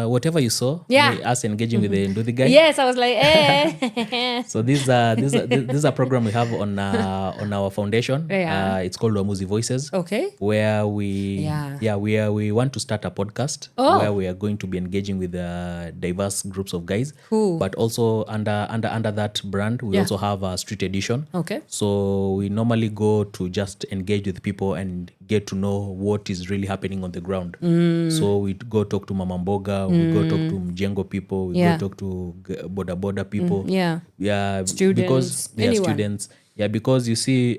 whatever you saw, us engaging with the Nduthi guy. Yes, I was like, eh. So this is a program we have on our foundation. It's called Uamuzi Voices. Okay. Where we we want to start a podcast where we are going to be engaging with diverse groups of guys. Cool. But also under that brand, we also have a street edition. Okay. So we normally go to just engage with people and get to know what is really happening on the ground. So we go talk to Mama Mboga, we go talk to Mjengo people, we go talk to boda people. Students, students. Yeah, because you see,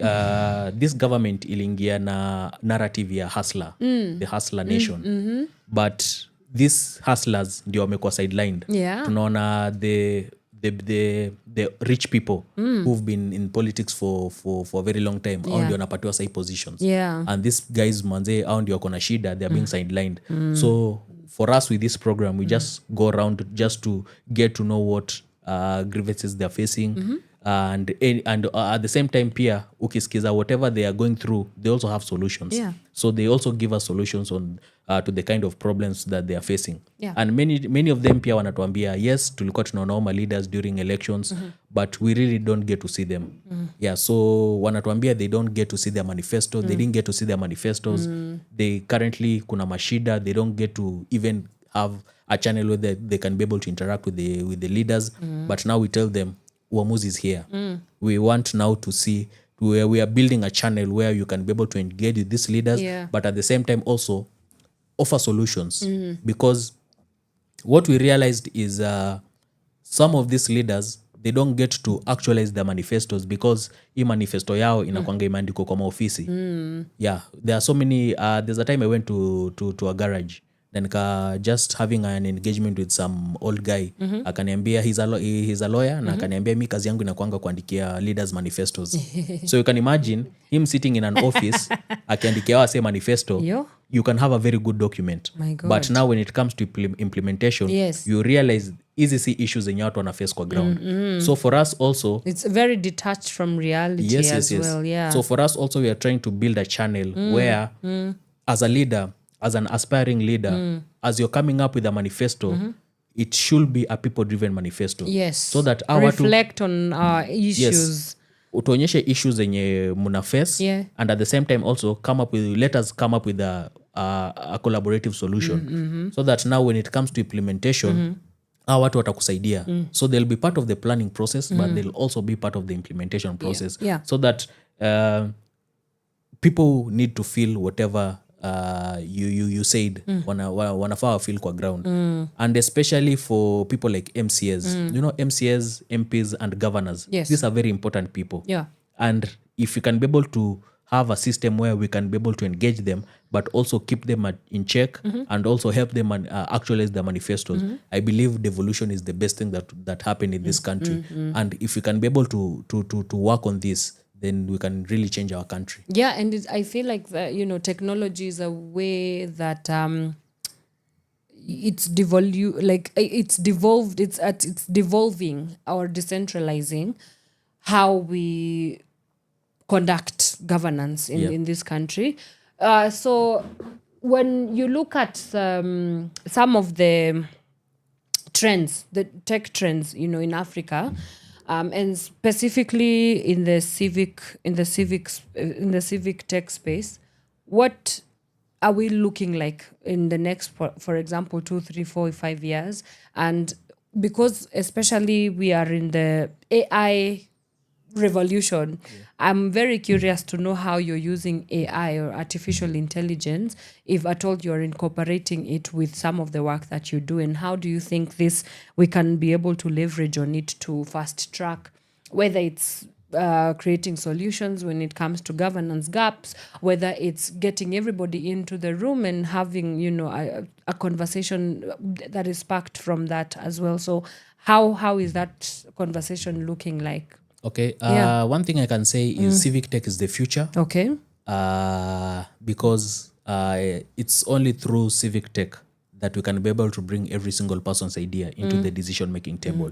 this government ilingia na narrative ya hustler, the hustler nation. But these hustlers ndio wamekuwa sidelined. Tunaona the rich people who've been in politics for a very long time au ndio wanapatiwa sahi positions. And these guys manze au ndio wako na shida, they are being sidelined. So for us with this program, we just go around just to get to know what grievances they're facing. And at the same time pia ukisikiza whatever they are going through, they also have solutions. So they also give us solutions on to the kind of problems that they are facing. And many of them pia wanatuambia, yes, tulikuwa tunaona leaders during elections, but we really don't get to see them. So wanatuambia they don't get to see their manifesto. They didn't get to see their manifestos. They currently kuna mashida, they don't get to even have a channel where they can be able to interact with the leaders. But now we tell them Uamuzi is here. We want now to see where we are building a channel where you can be able to engage with these leaders, but at the same time also offer solutions. Because what we realized is some of these leaders, they don't get to actualize their manifestos because hii manifesto yao inakwanga imeandikwa kwa maofisi. There are so many, there's a time I went to a garage. Then just having an engagement with some old guy, akaniambia he's a lawyer, na akaniambia mi kazi yangu inakuanga kuandikia leaders manifestos. So you can imagine him sitting in an office akiandikia wase manifesto. You can have a very good document. But now when it comes to implementation, you realize hizi si issues zenye watu wana face kwa ground. So for us also, it's very detached from reality as well. So for us also, we are trying to build a channel where as a leader, as an aspiring leader, as you're coming up with a manifesto, it should be a people-driven manifesto. So that reflect on issues. Utuonyeshe issues zenye muna face, and at the same time also let us come up with a collaborative solution. So that now when it comes to implementation, watu watakusaidia. So they'll be part of the planning process, but they'll also be part of the implementation process. So that people need to feel whatever you said wanafaa feel kwa ground. And especially for people like MCAs, you know, MCAs, MPs and governors, these are very important people. And if you can be able to have a system where we can be able to engage them but also keep them in check and also help them actualize their manifestos, I believe devolution is the best thing that happened in this country. And if we can be able to work on this, then we can really change our country. And I feel like that, you know, technology is a way that it's devolving or decentralizing how we conduct governance in this country. So when you look at some of the trends, the tech trends, you know, in Africa, and specifically in the civic tech space, what are we looking like in the next, for example, 2, 3, 4, 5 years? And because especially we are in the AI revolution, I'm very curious to know how you're using AI or artificial intelligence, if at all you're incorporating it with some of the work that you do, and how do you think we can be able to leverage on it to fast track, whether it's creating solutions when it comes to governance gaps, whether it's getting everybody into the room and having, you know, a conversation that is sparked from that as well. So how is that conversation looking like? Okay. One thing I can say is civic tech is the future. Okay. because it's only through civic tech that we can be able to bring every single person's idea into the decision-making table.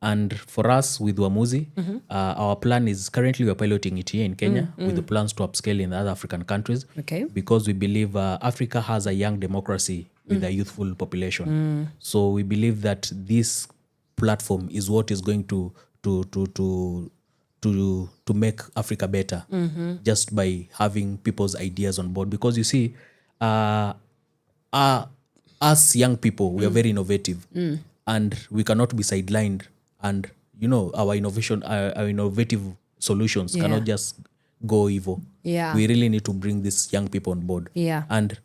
And for us with Uamuzi, our plan is currently we're piloting it here in Kenya with the plans to upscale in other African countries because we believe Africa has a young democracy with a youthful population. So we believe that this platform is what is going to make Africa better just by having people's ideas on board. Because you see, us young people, we are very innovative and we cannot be sidelined. And our innovative solutions cannot just go evil. We really need to bring these young people on board. And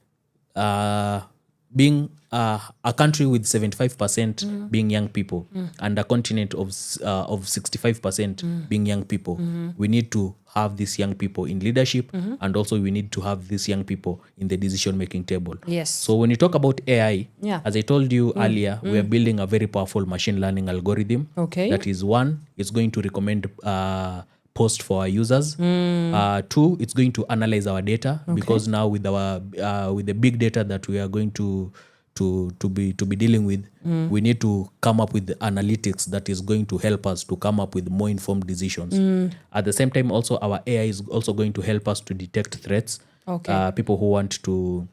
being a country with 75% being young people and a continent of 65% being young people, we need to have these young people in leadership and also we need to have these young people in the decision-making table. So when you talk about AI, as I told you earlier, we are building a very powerful machine learning algorithm. That is one, it's going to recommend post for our users. Two, it's going to analyze our data because now with the big data that we are going to be dealing with, we need to come up with the analytics that is going to help us to come up with more informed decisions. At the same time, also our AI is also going to help us to detect threats. People who want to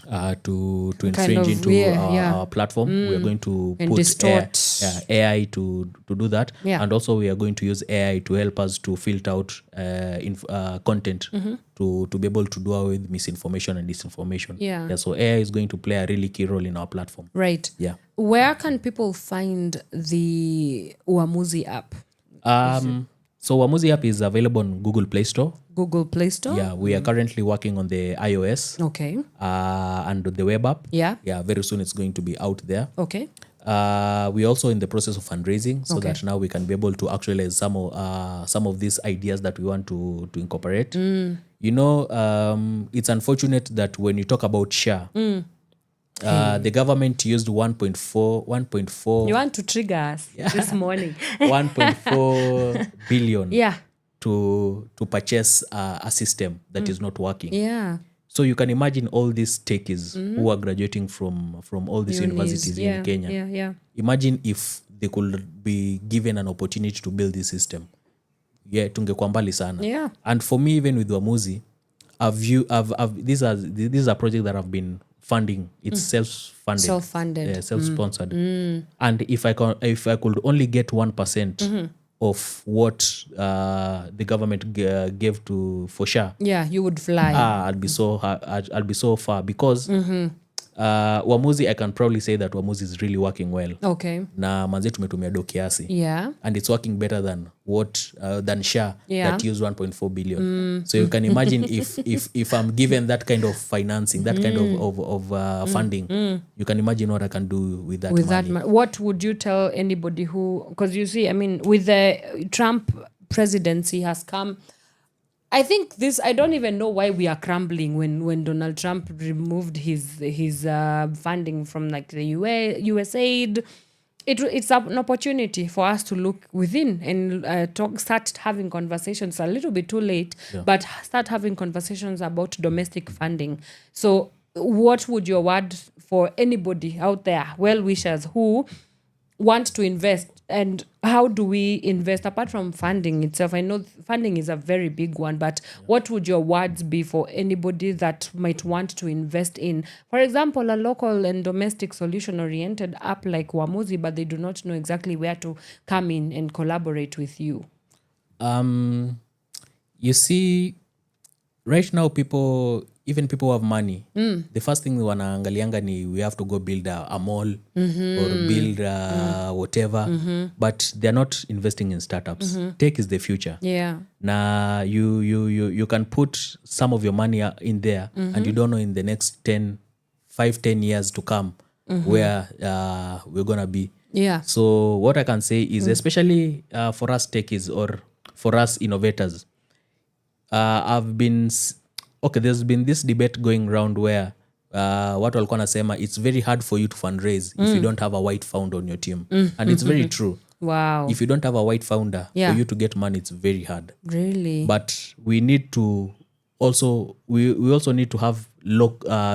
infringe into our platform, we are going to put AI to do that, and also we are going to use AI to help us to filter out content to be able to do away with misinformation and disinformation. So AI is going to play a really key role in our platform. Where can people find the Uamuzi app? So Uamuzi app is available on Google Play Store. We are currently working on the iOS and the web app. Very soon it's going to be out there. We're also in the process of fundraising so that now we can be able to actualize some of these ideas that we want to incorporate. It's unfortunate that when you talk about SHA, the government used 1.4 You want to trigger us this morning. 1.4 billion to purchase a system that is not working. So you can imagine all these techies who are graduating from all these universities in Kenya. Imagine if they could be given an opportunity to build this system. Tungekuwa mbali sana. And for me, even with Uamuzi, these are projects that have been funding. It's self-funded, self-sponsored. And if I could only get 1% of what the government gave for SHA, you would fly. I'll be so far because Uamuzi, I can probably say that Uamuzi is really working well. Na manze tumetumia do kiasi. And it's working better than SHA that used 1.4 billion. So you can imagine if I'm given that kind of financing, that kind of funding, you can imagine what I can do with that money. What would you tell anybody because you see, I mean, with the Trump presidency has come, I think I don't even know why we are crumbling when Donald Trump removed his funding from like the USAID. It's an opportunity for us to look within and start having conversations. A little bit too late, but start having conversations about domestic funding. So what would your word for anybody out there, well-wishers who want to invest, and how do we invest apart from funding itself? I know funding is a very big one, but what would your words be for anybody that might want to invest in, for example, a local and domestic solution-oriented app like Uamuzi, but they do not know exactly where to come in and collaborate with you? You see, right now even people who have money, the first thing wanaangalianga ni we have to go build a mall or build whatever, but they're not investing in startups. Tech is the future. Now you can put some of your money in there and you don't know in the next 10 years to come where we're gonna be. So what I can say is, especially for us techies or for us innovators, there's been this debate going around where watu walikuwa nasema it's very hard for you to fundraise if you don't have a white founder on your team. And it's very true. If you don't have a white founder, for you to get money, it's very hard. Really? But we need to also we also need to have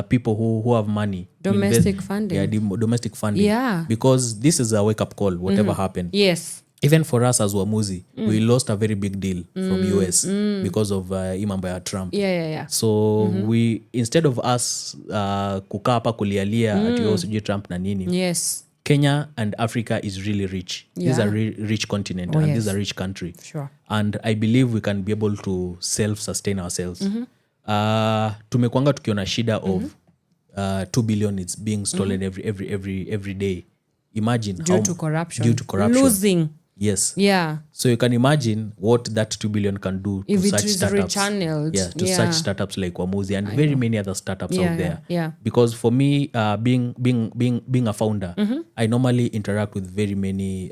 people who have money. Domestic funding. Yeah, domestic funding. Yeah. Because this is a wake-up call, whatever happened. Yes. Even for us as Wamuzi, we lost a very big deal from US because of imambo ya Trump. Yeah. So we, instead of us kukaa hapa kulialia ati sijui Trump na nini. Yes. Kenya and Africa is really rich. This is a rich continent and this is a rich country. Sure. And I believe we can be able to self-sustain ourselves. Tumekuanga tukiona shida of 2 billion is being stolen every day. Imagine due to corruption. Losing. Yes. Yeah. So you can imagine what that 2 billion can do if to such startups. Rechanneled. Yeah, to such startups like Wamuzi and very many other startups out there. Yeah. Because for me, being a founder, I normally interact with very many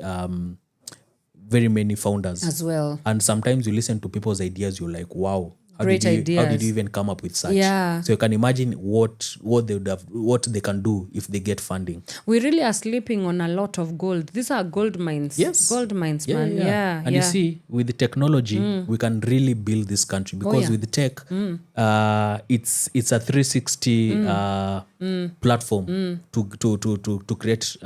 founders as well. And sometimes you listen to people's ideas, you're like, wow. How Great did you ideas. even come up with such? Yeah. So you can imagine what they can do if they get funding. We really are sleeping on a lot of gold. These are gold mines. Yes. Gold mines, man. Yeah. And you see, with the technology, we can really build this country because with the tech, it's a 360 platform to create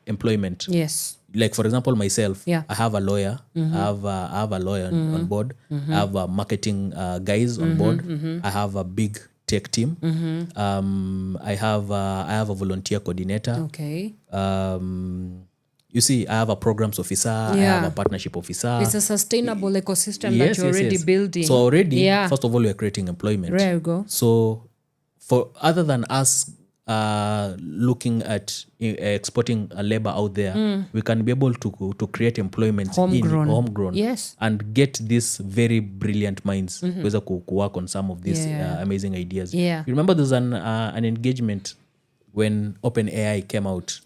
employment. Yes. Like for example, myself, I have a lawyer. I have a lawyer on board. I have a marketing guys on board. I have a big tech team. I have a volunteer coordinator. Okay. You see, I have a programs officer. I have a partnership officer. It's a sustainable ecosystem that you're already building. So already, first of all, we're creating employment. There you go. So for other than us looking at exporting a labor out there, we can be able to create employment homegrown, yes, and get these very brilliant minds kuweza work on some of these amazing ideas. Yeah. You remember there's an engagement when OpenAI came out.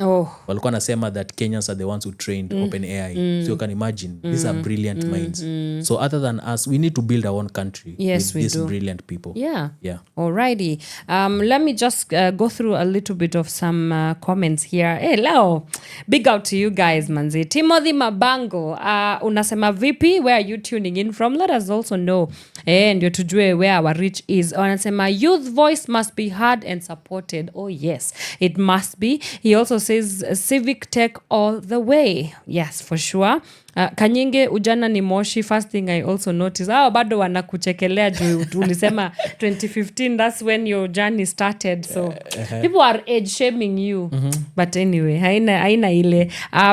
Walikuwa nasema that Kenyans are the ones who trained OpenAI. So you can imagine, these are brilliant minds. So other than us, we need to build our own country with these brilliant people. Yeah. Yeah. Alrighty. Let me just go through a little bit of some comments here. Hey, Leo, big out to you guys, manzi. Timothy Mabango, unasema vipi? Where are you tuning in from? Let us also know. Ndio tujue where our reach is. Unasema youth voice must be heard and supported. Oh yes, it must be. He also says civic tech all the way. Yes, for sure. Kanyinge ujana ni moshi. First thing I also noticed, bado wanakuchekelea juu ulisema 2015, that's when your journey started, so people are age shaming you. But anyway, haina ile.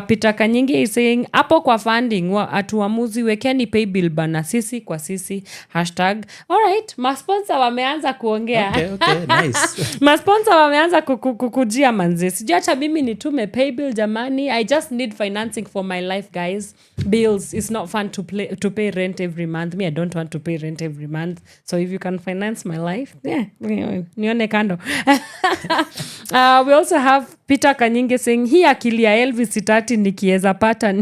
Peter Kanyinge is saying hapo kwa funding atuamuzi wekeni pay bill bana, sisi kwa sisi hashtag. Alright, masponsor wameanza kuongea. Okay, nice. Masponsor wameanza kukujia manzi. Sijui hata mimi nitume pay bill jamani. I just need financing for my life, guys. Bills, it's not fun to pay rent every month. Me, I don't want to pay rent every month. So if you can finance my life, nione kando. We also have Peter Kanyinge saying, hii akili ya Elvis Sitati nikieza pata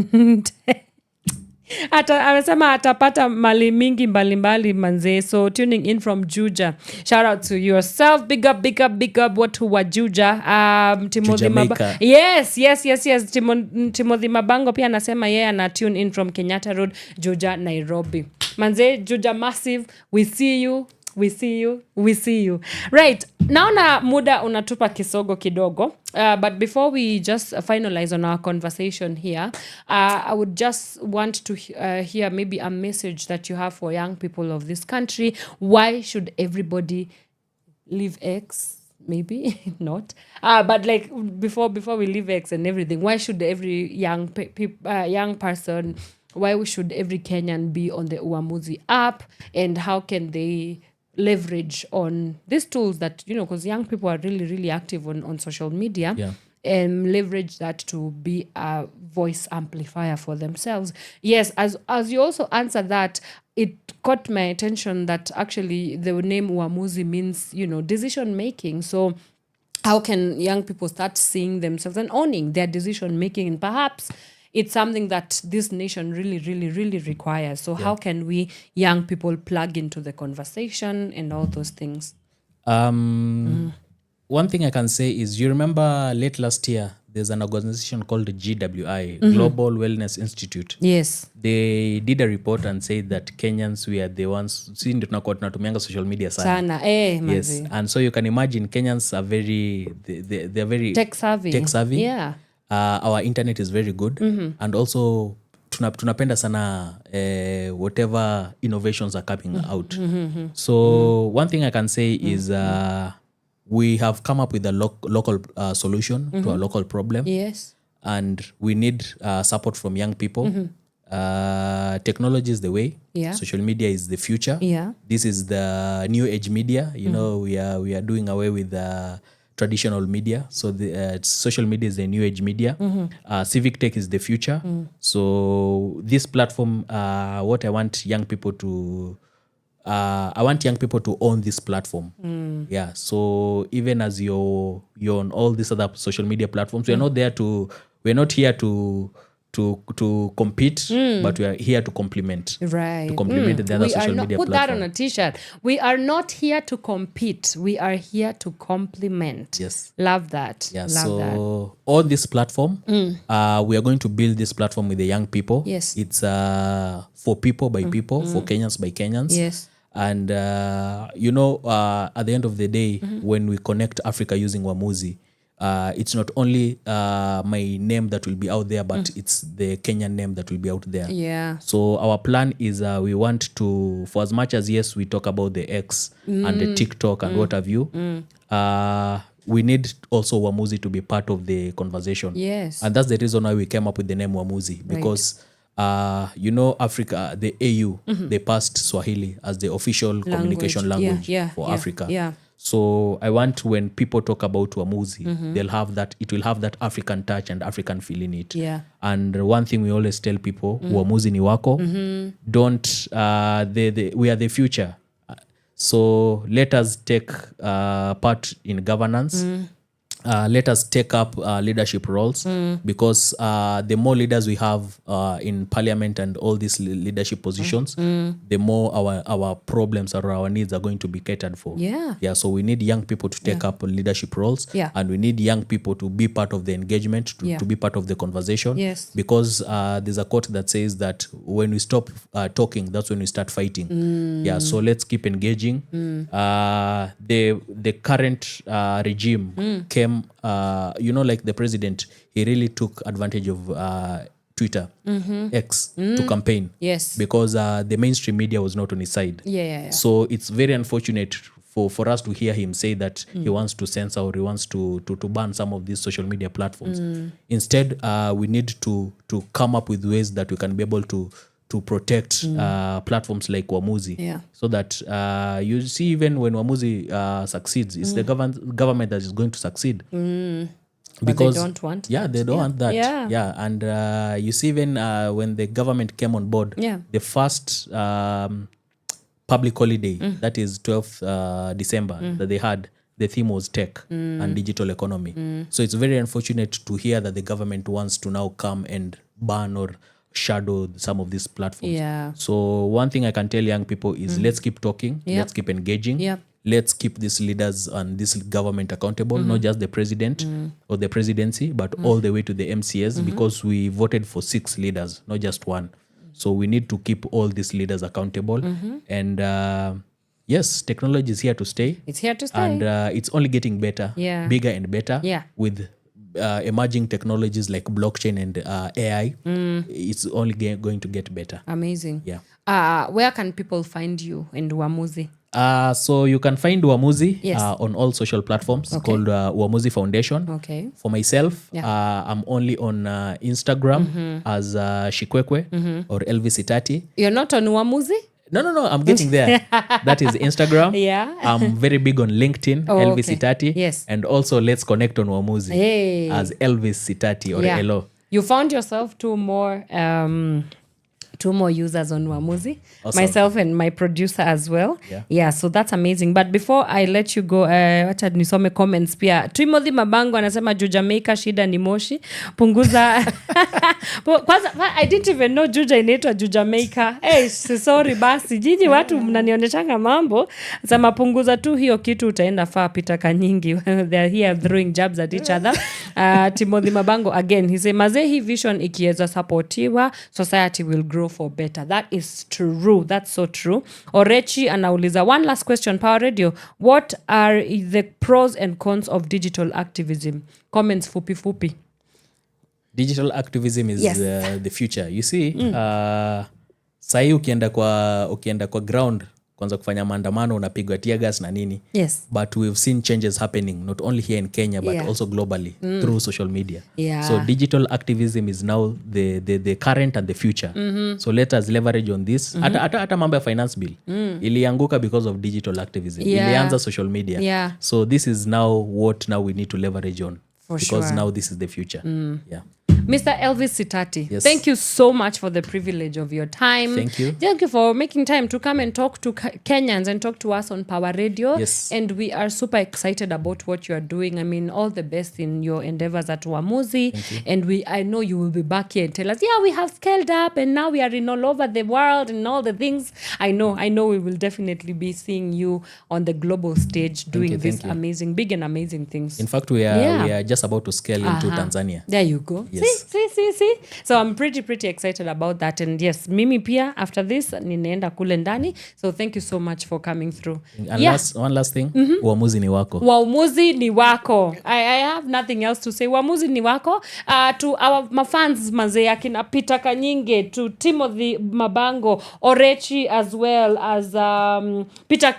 amesema atapata mali mingi mbalimbali manze. So tuning in from Juja, shout out to yourself. Big up watu wa Juja. Timothy yes. Timothy Mabango pia anasema yeye ana tune in from Kenyatta Road, Juja, Nairobi. Manze, Juja massive, we see you. Right, naona muda unatupa kisogo kidogo. But before we just finalize on our conversation here, I would just want to hear maybe a message that you have for young people of this country. Why should everybody leave X? Maybe not. But like before we leave X and everything, why should every young person, why should every Kenyan be on the Uamuzi app, and how can they leverage on these tools that, because young people are really, really active on social media, and leverage that to be a voice amplifier for themselves. Yes, as you also answer that, it caught my attention that actually the name Uamuzi means, decision making. So how can young people start seeing themselves and owning their decision making? And perhaps it's something that this nation really, really, really requires. So how can we young people plug into the conversation and all those things? one thing I can say is, you remember late last year, there's an organization called the GWI, Global Wellness Institute. Yes. They did a report and said that Kenyans, we are the ones, si ndio tunakuwa tunatumianga social media sana. Yes. And so you can imagine Kenyans are very, they're very tech savvy. Yeah. Our internet is very good. And also tunapenda sana whatever innovations are coming out. So one thing I can say is we have come up with a local solution to a local problem. Yes. And we need support from young people. Technology is the way. Yeah. Social media is the future. Yeah. This is the new age media. You know, we are doing away with traditional media. So the social media is the new age media. Civic tech is the future. So this platform, what I want young people to own this platform. Yeah. So even as you're on all these other social media platforms, we're not here to compete, but we are here to complement. Right. To complement the other social media put platforms. that on a t-shirt. We are not here to compete. We are here to complement. Yes. Love that. Yeah. Love that. On this platform, we are going to build this platform with the young people. Yes. It's for people by people, for Kenyans by Kenyans. Yes. And at the end of the day, when we connect Africa using Wamuzi, it's not only my name that will be out there, but it's the Kenyan name that will be out there. Yeah. So our plan is we want to, for as much as yes, we talk about the X and the TikTok and what have you, we need also Wamuzi to be part of the conversation. Yes. And that's the reason why we came up with the name Wamuzi, because Africa, the AU, they passed Swahili as the official communication language for Africa. Yeah. So I want, when people talk about Wamuzi, they'll have that, it will have that African touch and African feel in it. Yeah. And one thing we always tell people, Wamuzi ni wako. Don't, we are the future. So let us take part in governance. Let us take up leadership roles, because the more leaders we have in parliament and all these leadership positions, the more our problems or our needs are going to be catered for. Yeah. So we need young people to take up leadership roles, and we need young people to be part of the engagement, to be part of the conversation. Yes. Because there's a quote that says that when we stop talking, that's when we start fighting. So let's keep engaging. The current regime came, like the president, he really took advantage of Twitter, X, to campaign. Yes. Because the mainstream media was not on his side. Yeah. So it's very unfortunate for us to hear him say that he wants to censor or he wants to ban some of these social media platforms. Instead, we need to come up with ways that we can be able to protect platforms like Wamuzi, so that you see, even when Wamuzi succeeds, it's the government that is going to succeed. Because they don't want they don't want that. And you see, even when the government came on board, the first public holiday, that is 12th December, that they had, the theme was tech and digital economy. So it's very unfortunate to hear that the government wants to now come and ban or shadow some of these platforms. So one thing I can tell young people is, let's keep talking, let's keep engaging, let's keep these leaders and this government accountable, not just the president or the presidency, but all the way to the MCS, because we voted for 6 leaders, not just one. So we need to keep all these leaders accountable. And yes, technology is here to stay. It's here to stay. And it's only getting better, bigger and better, with emerging technologies like blockchain and AI. It's only going to get better. Amazing. Yeah. Where can people find you in Wamuzi? So you can find Wamuzi on all social platforms, called Wamuzi Foundation. Okay. For myself, I'm only on Instagram as Shikwekwe or Elvis Sitati. You're not on Wamuzi? No, I'm getting there. That is Instagram. I'm very big on LinkedIn, Elvis Sitati. Yes. And also Let's Connect on Wamuzi as Elvis Sitati or Elo. You found yourself 2 more 2 more users on Wamuzi, Awesome. myself and my producer as well. Yeah, so that's amazing. But before I let you go, wacha nisome comments pia. Timothy Mabango anasema Juja Jamaica shida ni moshi. Punguza. Kwanza, I didn't even know Juja inaitwa Juja Jamaica. Hey, sorry basi. Jiji watu mnanionyeshanga mambo. Sema punguza tu hiyo kitu utaenda faa pita kanyingi. They're here throwing jabs at each other. Timothy Mabango again, he say mazehi vision ikiweza supportiwa, society will grow for better. That is true. That's so true. Orechi anauliza, one last question, Power Radio. What are the pros and cons of digital activism? Comments fupi. Digital activism is the future. You see, sahi ukienda kwa ground kwanza kufanya maandamano unapigwa tear gas na nini. Yes. But we've seen changes happening not only here in Kenya but also globally through social media. Yeah. So digital activism is now the current and the future. So let us leverage on this. Hata mambo ya finance bill ilianguka because of digital activism. Ilianza social media. Yeah. So this is now what we need to leverage on. For because sure. now this is the future. Yeah. Mr. Elvis Sitati, yes. Thank you so much for the privilege of your time. Thank you. Thank you for making time to come and talk to Kenyans and talk to us on Power Radio. Yes. And we are super excited about what you are doing. I mean, all the best in your endeavors at Wamuzi. And I know you will be back here and tell us, yeah, we have scaled up and now we are in all over the world and all the things. I know we will definitely be seeing you on the global stage doing these amazing, big and amazing things. In fact, we are just about to scale into Tanzania. There you go. Yes. See. So I'm pretty excited about that. And yes, mimi pia after this ninaenda kule ndani. So thank you so much for coming through. And one last thing, Uamuzi ni wako. Uamuzi ni wako. I have nothing else to say. Uamuzi ni wako. To our fans manze akina Peter Kanyinge, to Timothy Mabango, Orechi as well as Peter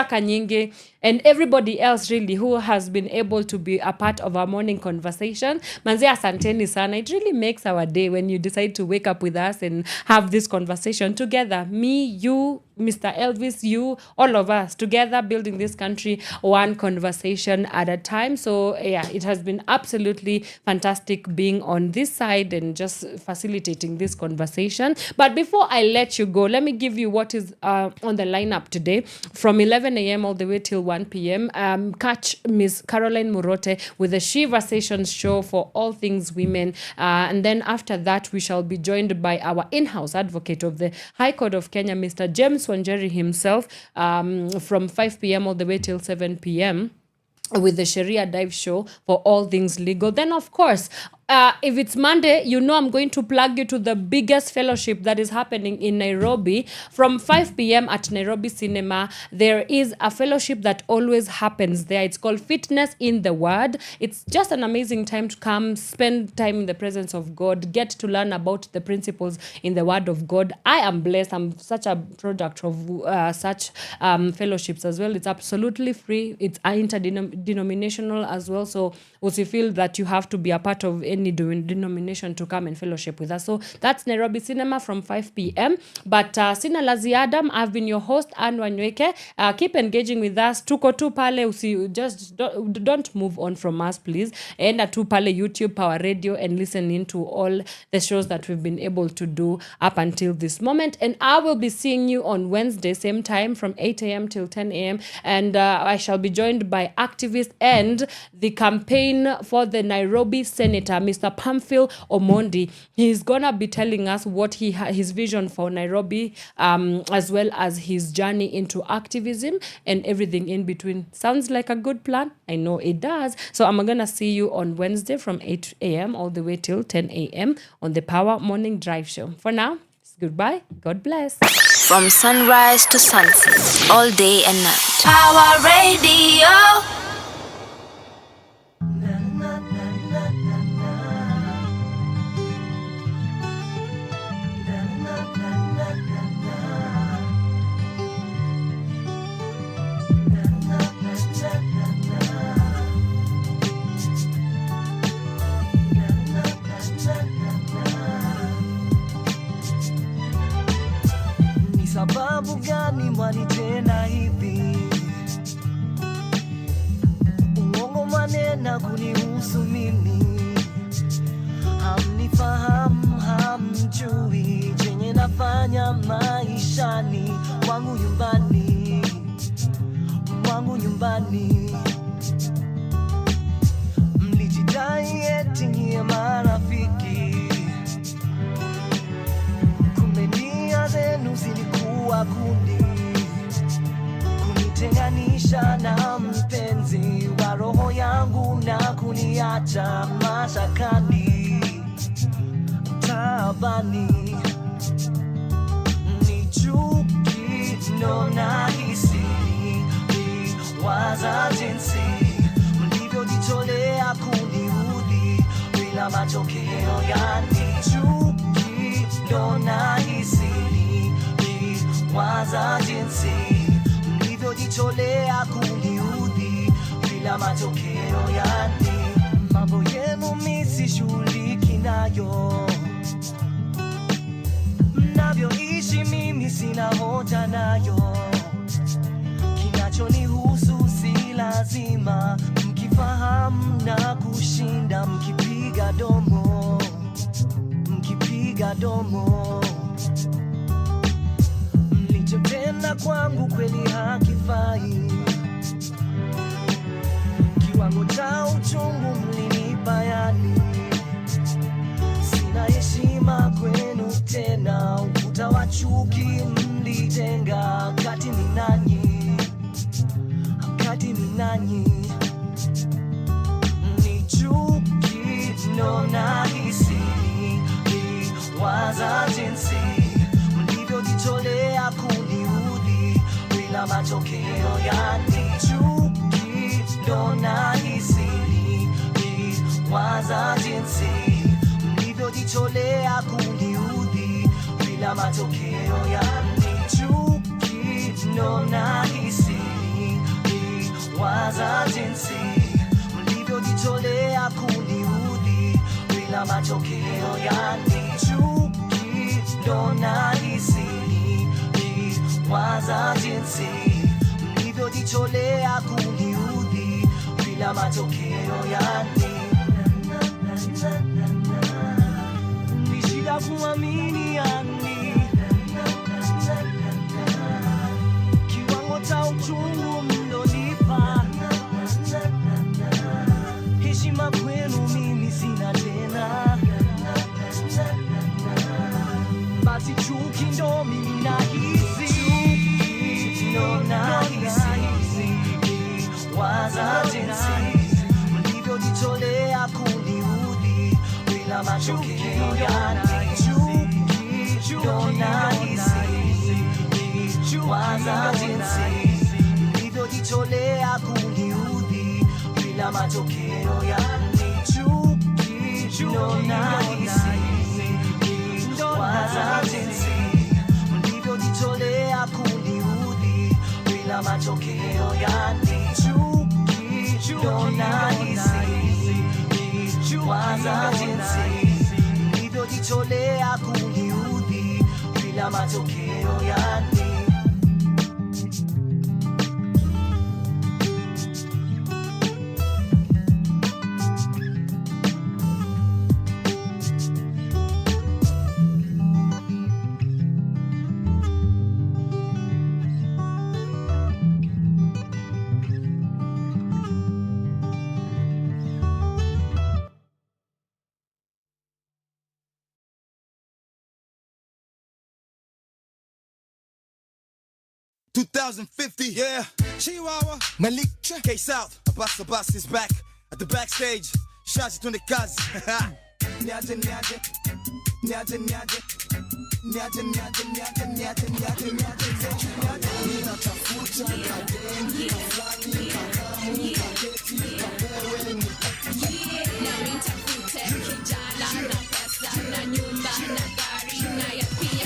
Kanyinge, and everybody else really who has been able to be a part of our morning conversation. Manze asanteni sana. It really makes our day when you decide to wake up with us and have this conversation together. Me, you, Mr. Elvis, you, all of us together building this country one conversation at a time. So yeah, it has been absolutely fantastic being on this side and just facilitating this conversation. But before I let you go, let me give you what is on the lineup today. From 11 a.m. all the way till 1 p.m. Catch Miss Caroline Murote with the Shiva Sessions show for all things women. And then after that, we shall be joined by our in-house advocate of the High Court of Kenya, Mr. James Wanyoike himself, from 5 p.m. all the way till 7 p.m. with the Sharia Dive show for all things legal. Then, of course, if it's Monday, you know I'm going to plug you to the biggest fellowship that is happening in Nairobi. From 5 p.m. at Nairobi Cinema, there is a fellowship that always happens there. It's called Fitness in the Word. It's just an amazing time to come, spend time in the presence of God, get to learn about the principles in the Word of God. I am blessed. I'm such a product of such fellowships as well. It's absolutely free. It's interdenominational as well. So if you feel that you have to be a part of any denomination to come and fellowship with us. So that's Nairobi Cinema from 5 p.m. But sina la ziada. I've been your host, Anne Wanyoike. Keep engaging with us. Tuko tu pale. Just don't move on from us, please. Enda tu pale YouTube, Power Radio, and listen in to all the shows that we've been able to do up until this moment. And I will be seeing you on Wednesday, same time, from 8 a.m. till 10 a.m. And I shall be joined by activists and the campaign for the Nairobi Senator, Mr. Pamphil Omondi. He's gonna be telling us what his vision for Nairobi, as well as his journey into activism and everything in between. Sounds like a good plan? I know it does. So I'm gonna see you on Wednesday from 8 a.m. all the way till 10 a.m. on the Power Morning Drive Show. For now, it's goodbye. God bless. From sunrise to sunset, all day and night. Power Radio. Sababu gani mwanitenda hivi? Uongo manena kunihusu mimi. Hamnifahamu, hamjui. hawajui chenye nafanya maishani mwangu nyumbani, mwangu nyumbani. Mlijidai eti nyie marafiki, kumbe nia zenu zilikuwa kundi, kunitenganisha na mpenzi wa roho yangu na kuniacha mashakani, taabani. Ni chuki ndo nahisi, waza jinsi mlivyojitolea kuniudhi bila matokeo. Yani chuki ndo nahisi, waza jinsi mlivyojitolea kuniudhi bila matokeo. Yani mambo yenu mimi sishughuliki nayo, mnavyoishi mimi sina hoja nayo. Kinachonihusu si lazima mkifahamu na kushinda mkipiga domo, mkipiga domo. Mlichotenda kwangu kweli hakifai, kiwango cha uchungu mlinipa yani. Sina heshima kwenu tena, ukuta wa chuki mlitenga kati ni nanyi, kati ni nanyi. Ni chuki ndo nahisi, waza jinsi mlivyojitolea kuniudhi bila matokeo. Yani chuki ndo nahisi, waza jinsi mlivyojitolea kuniudhi bila matokeo. Yani chuki ndo nahisi, waza jinsi mlivyojitolea kuniudhi bila matokeo. Yani chuki ndo nahisi, waza jinsi mlivyojitolea kuniudhi bila matokeo. Yani ni shida kuamini yani, kiwango cha uchungu mlonipa, heshima kwenu mimi sina tena. Basi chuki ndo mimi nahisi, ndo nahisi, waza jinsi mlivyojitolea kuniudhi bila matokeo. Yani chuki ndo nahisi, waza jinsi mlivyojitolea kuniudhi bila matokeo. Yani chuki ndo nahisi, waza jinsi mlivyojitolea kuniudhi bila matokeo. Yani chuki ndo nahisi, waza jinsi mlivyojitolea kuniudhi bila matokeo. Yani $2,050, yeah. Chihuahua, Malik, K-South, Abbas is back at the backstage. Shazi twende kazi. Niaje, niaje, niaje, niaje, niaje, niaje, niaje, niaje, niaje, niaje. Ninatafuta kadengi, kaflani, kakamu, kaketi, kapewe ni na nitafute kijana na pesa na nyumba na gari na ya pia.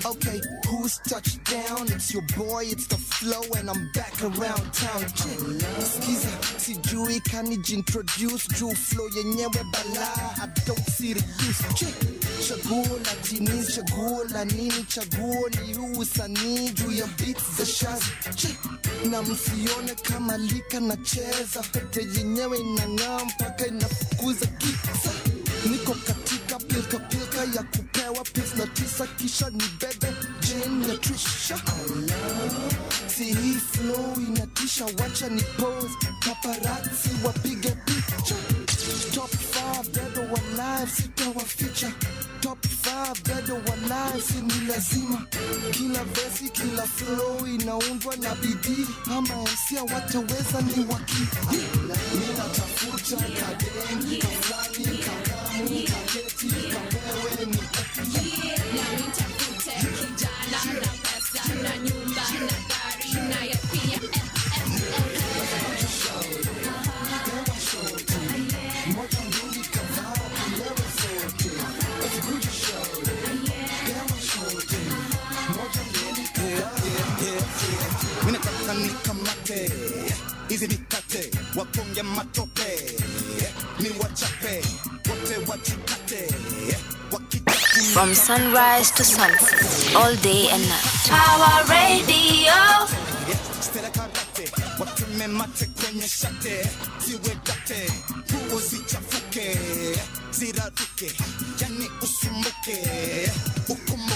Okay, who's touchdown? It's your boy, it's the flow, and I'm back around town. Skiza, sijui kanijintroduce, juu flow yenyewe bala. I don't see the use. chaguo la tini, chaguo la nini, chaguo ni usanii juu ya beats za shazi. Na msione kama lika na cheza, pete yenyewe inang'aa mpaka inafukuza kisa. Niko katika pilka pilka ya kupewa pills na tisa, kisha ni bebe Jane ya Trisha. Si hii flow inatisha, wacha ni pose, paparazzi wapige picha. Top 5 dead or alive, sitawaficha. Top 5 dead or alive, si ni lazima. Kila verse, kila flow inaundwa na bidii, ama MC wataweza ni waki. Mina tafuta kadeni, kaflani, kakamu, kaketi, kapewe ni na nitafute kijana na pesa na nyumba na gari na ya pia Mina kaka nikamate, hizi mikate, waponge matope, ni wachape, wote wachikate, From sunrise to sunset, all day and night. Power Radio. Stella karate, watume mate kwenye shate, ziwe date, huo zichafuke, ziraruke, yani usumuke, ukumu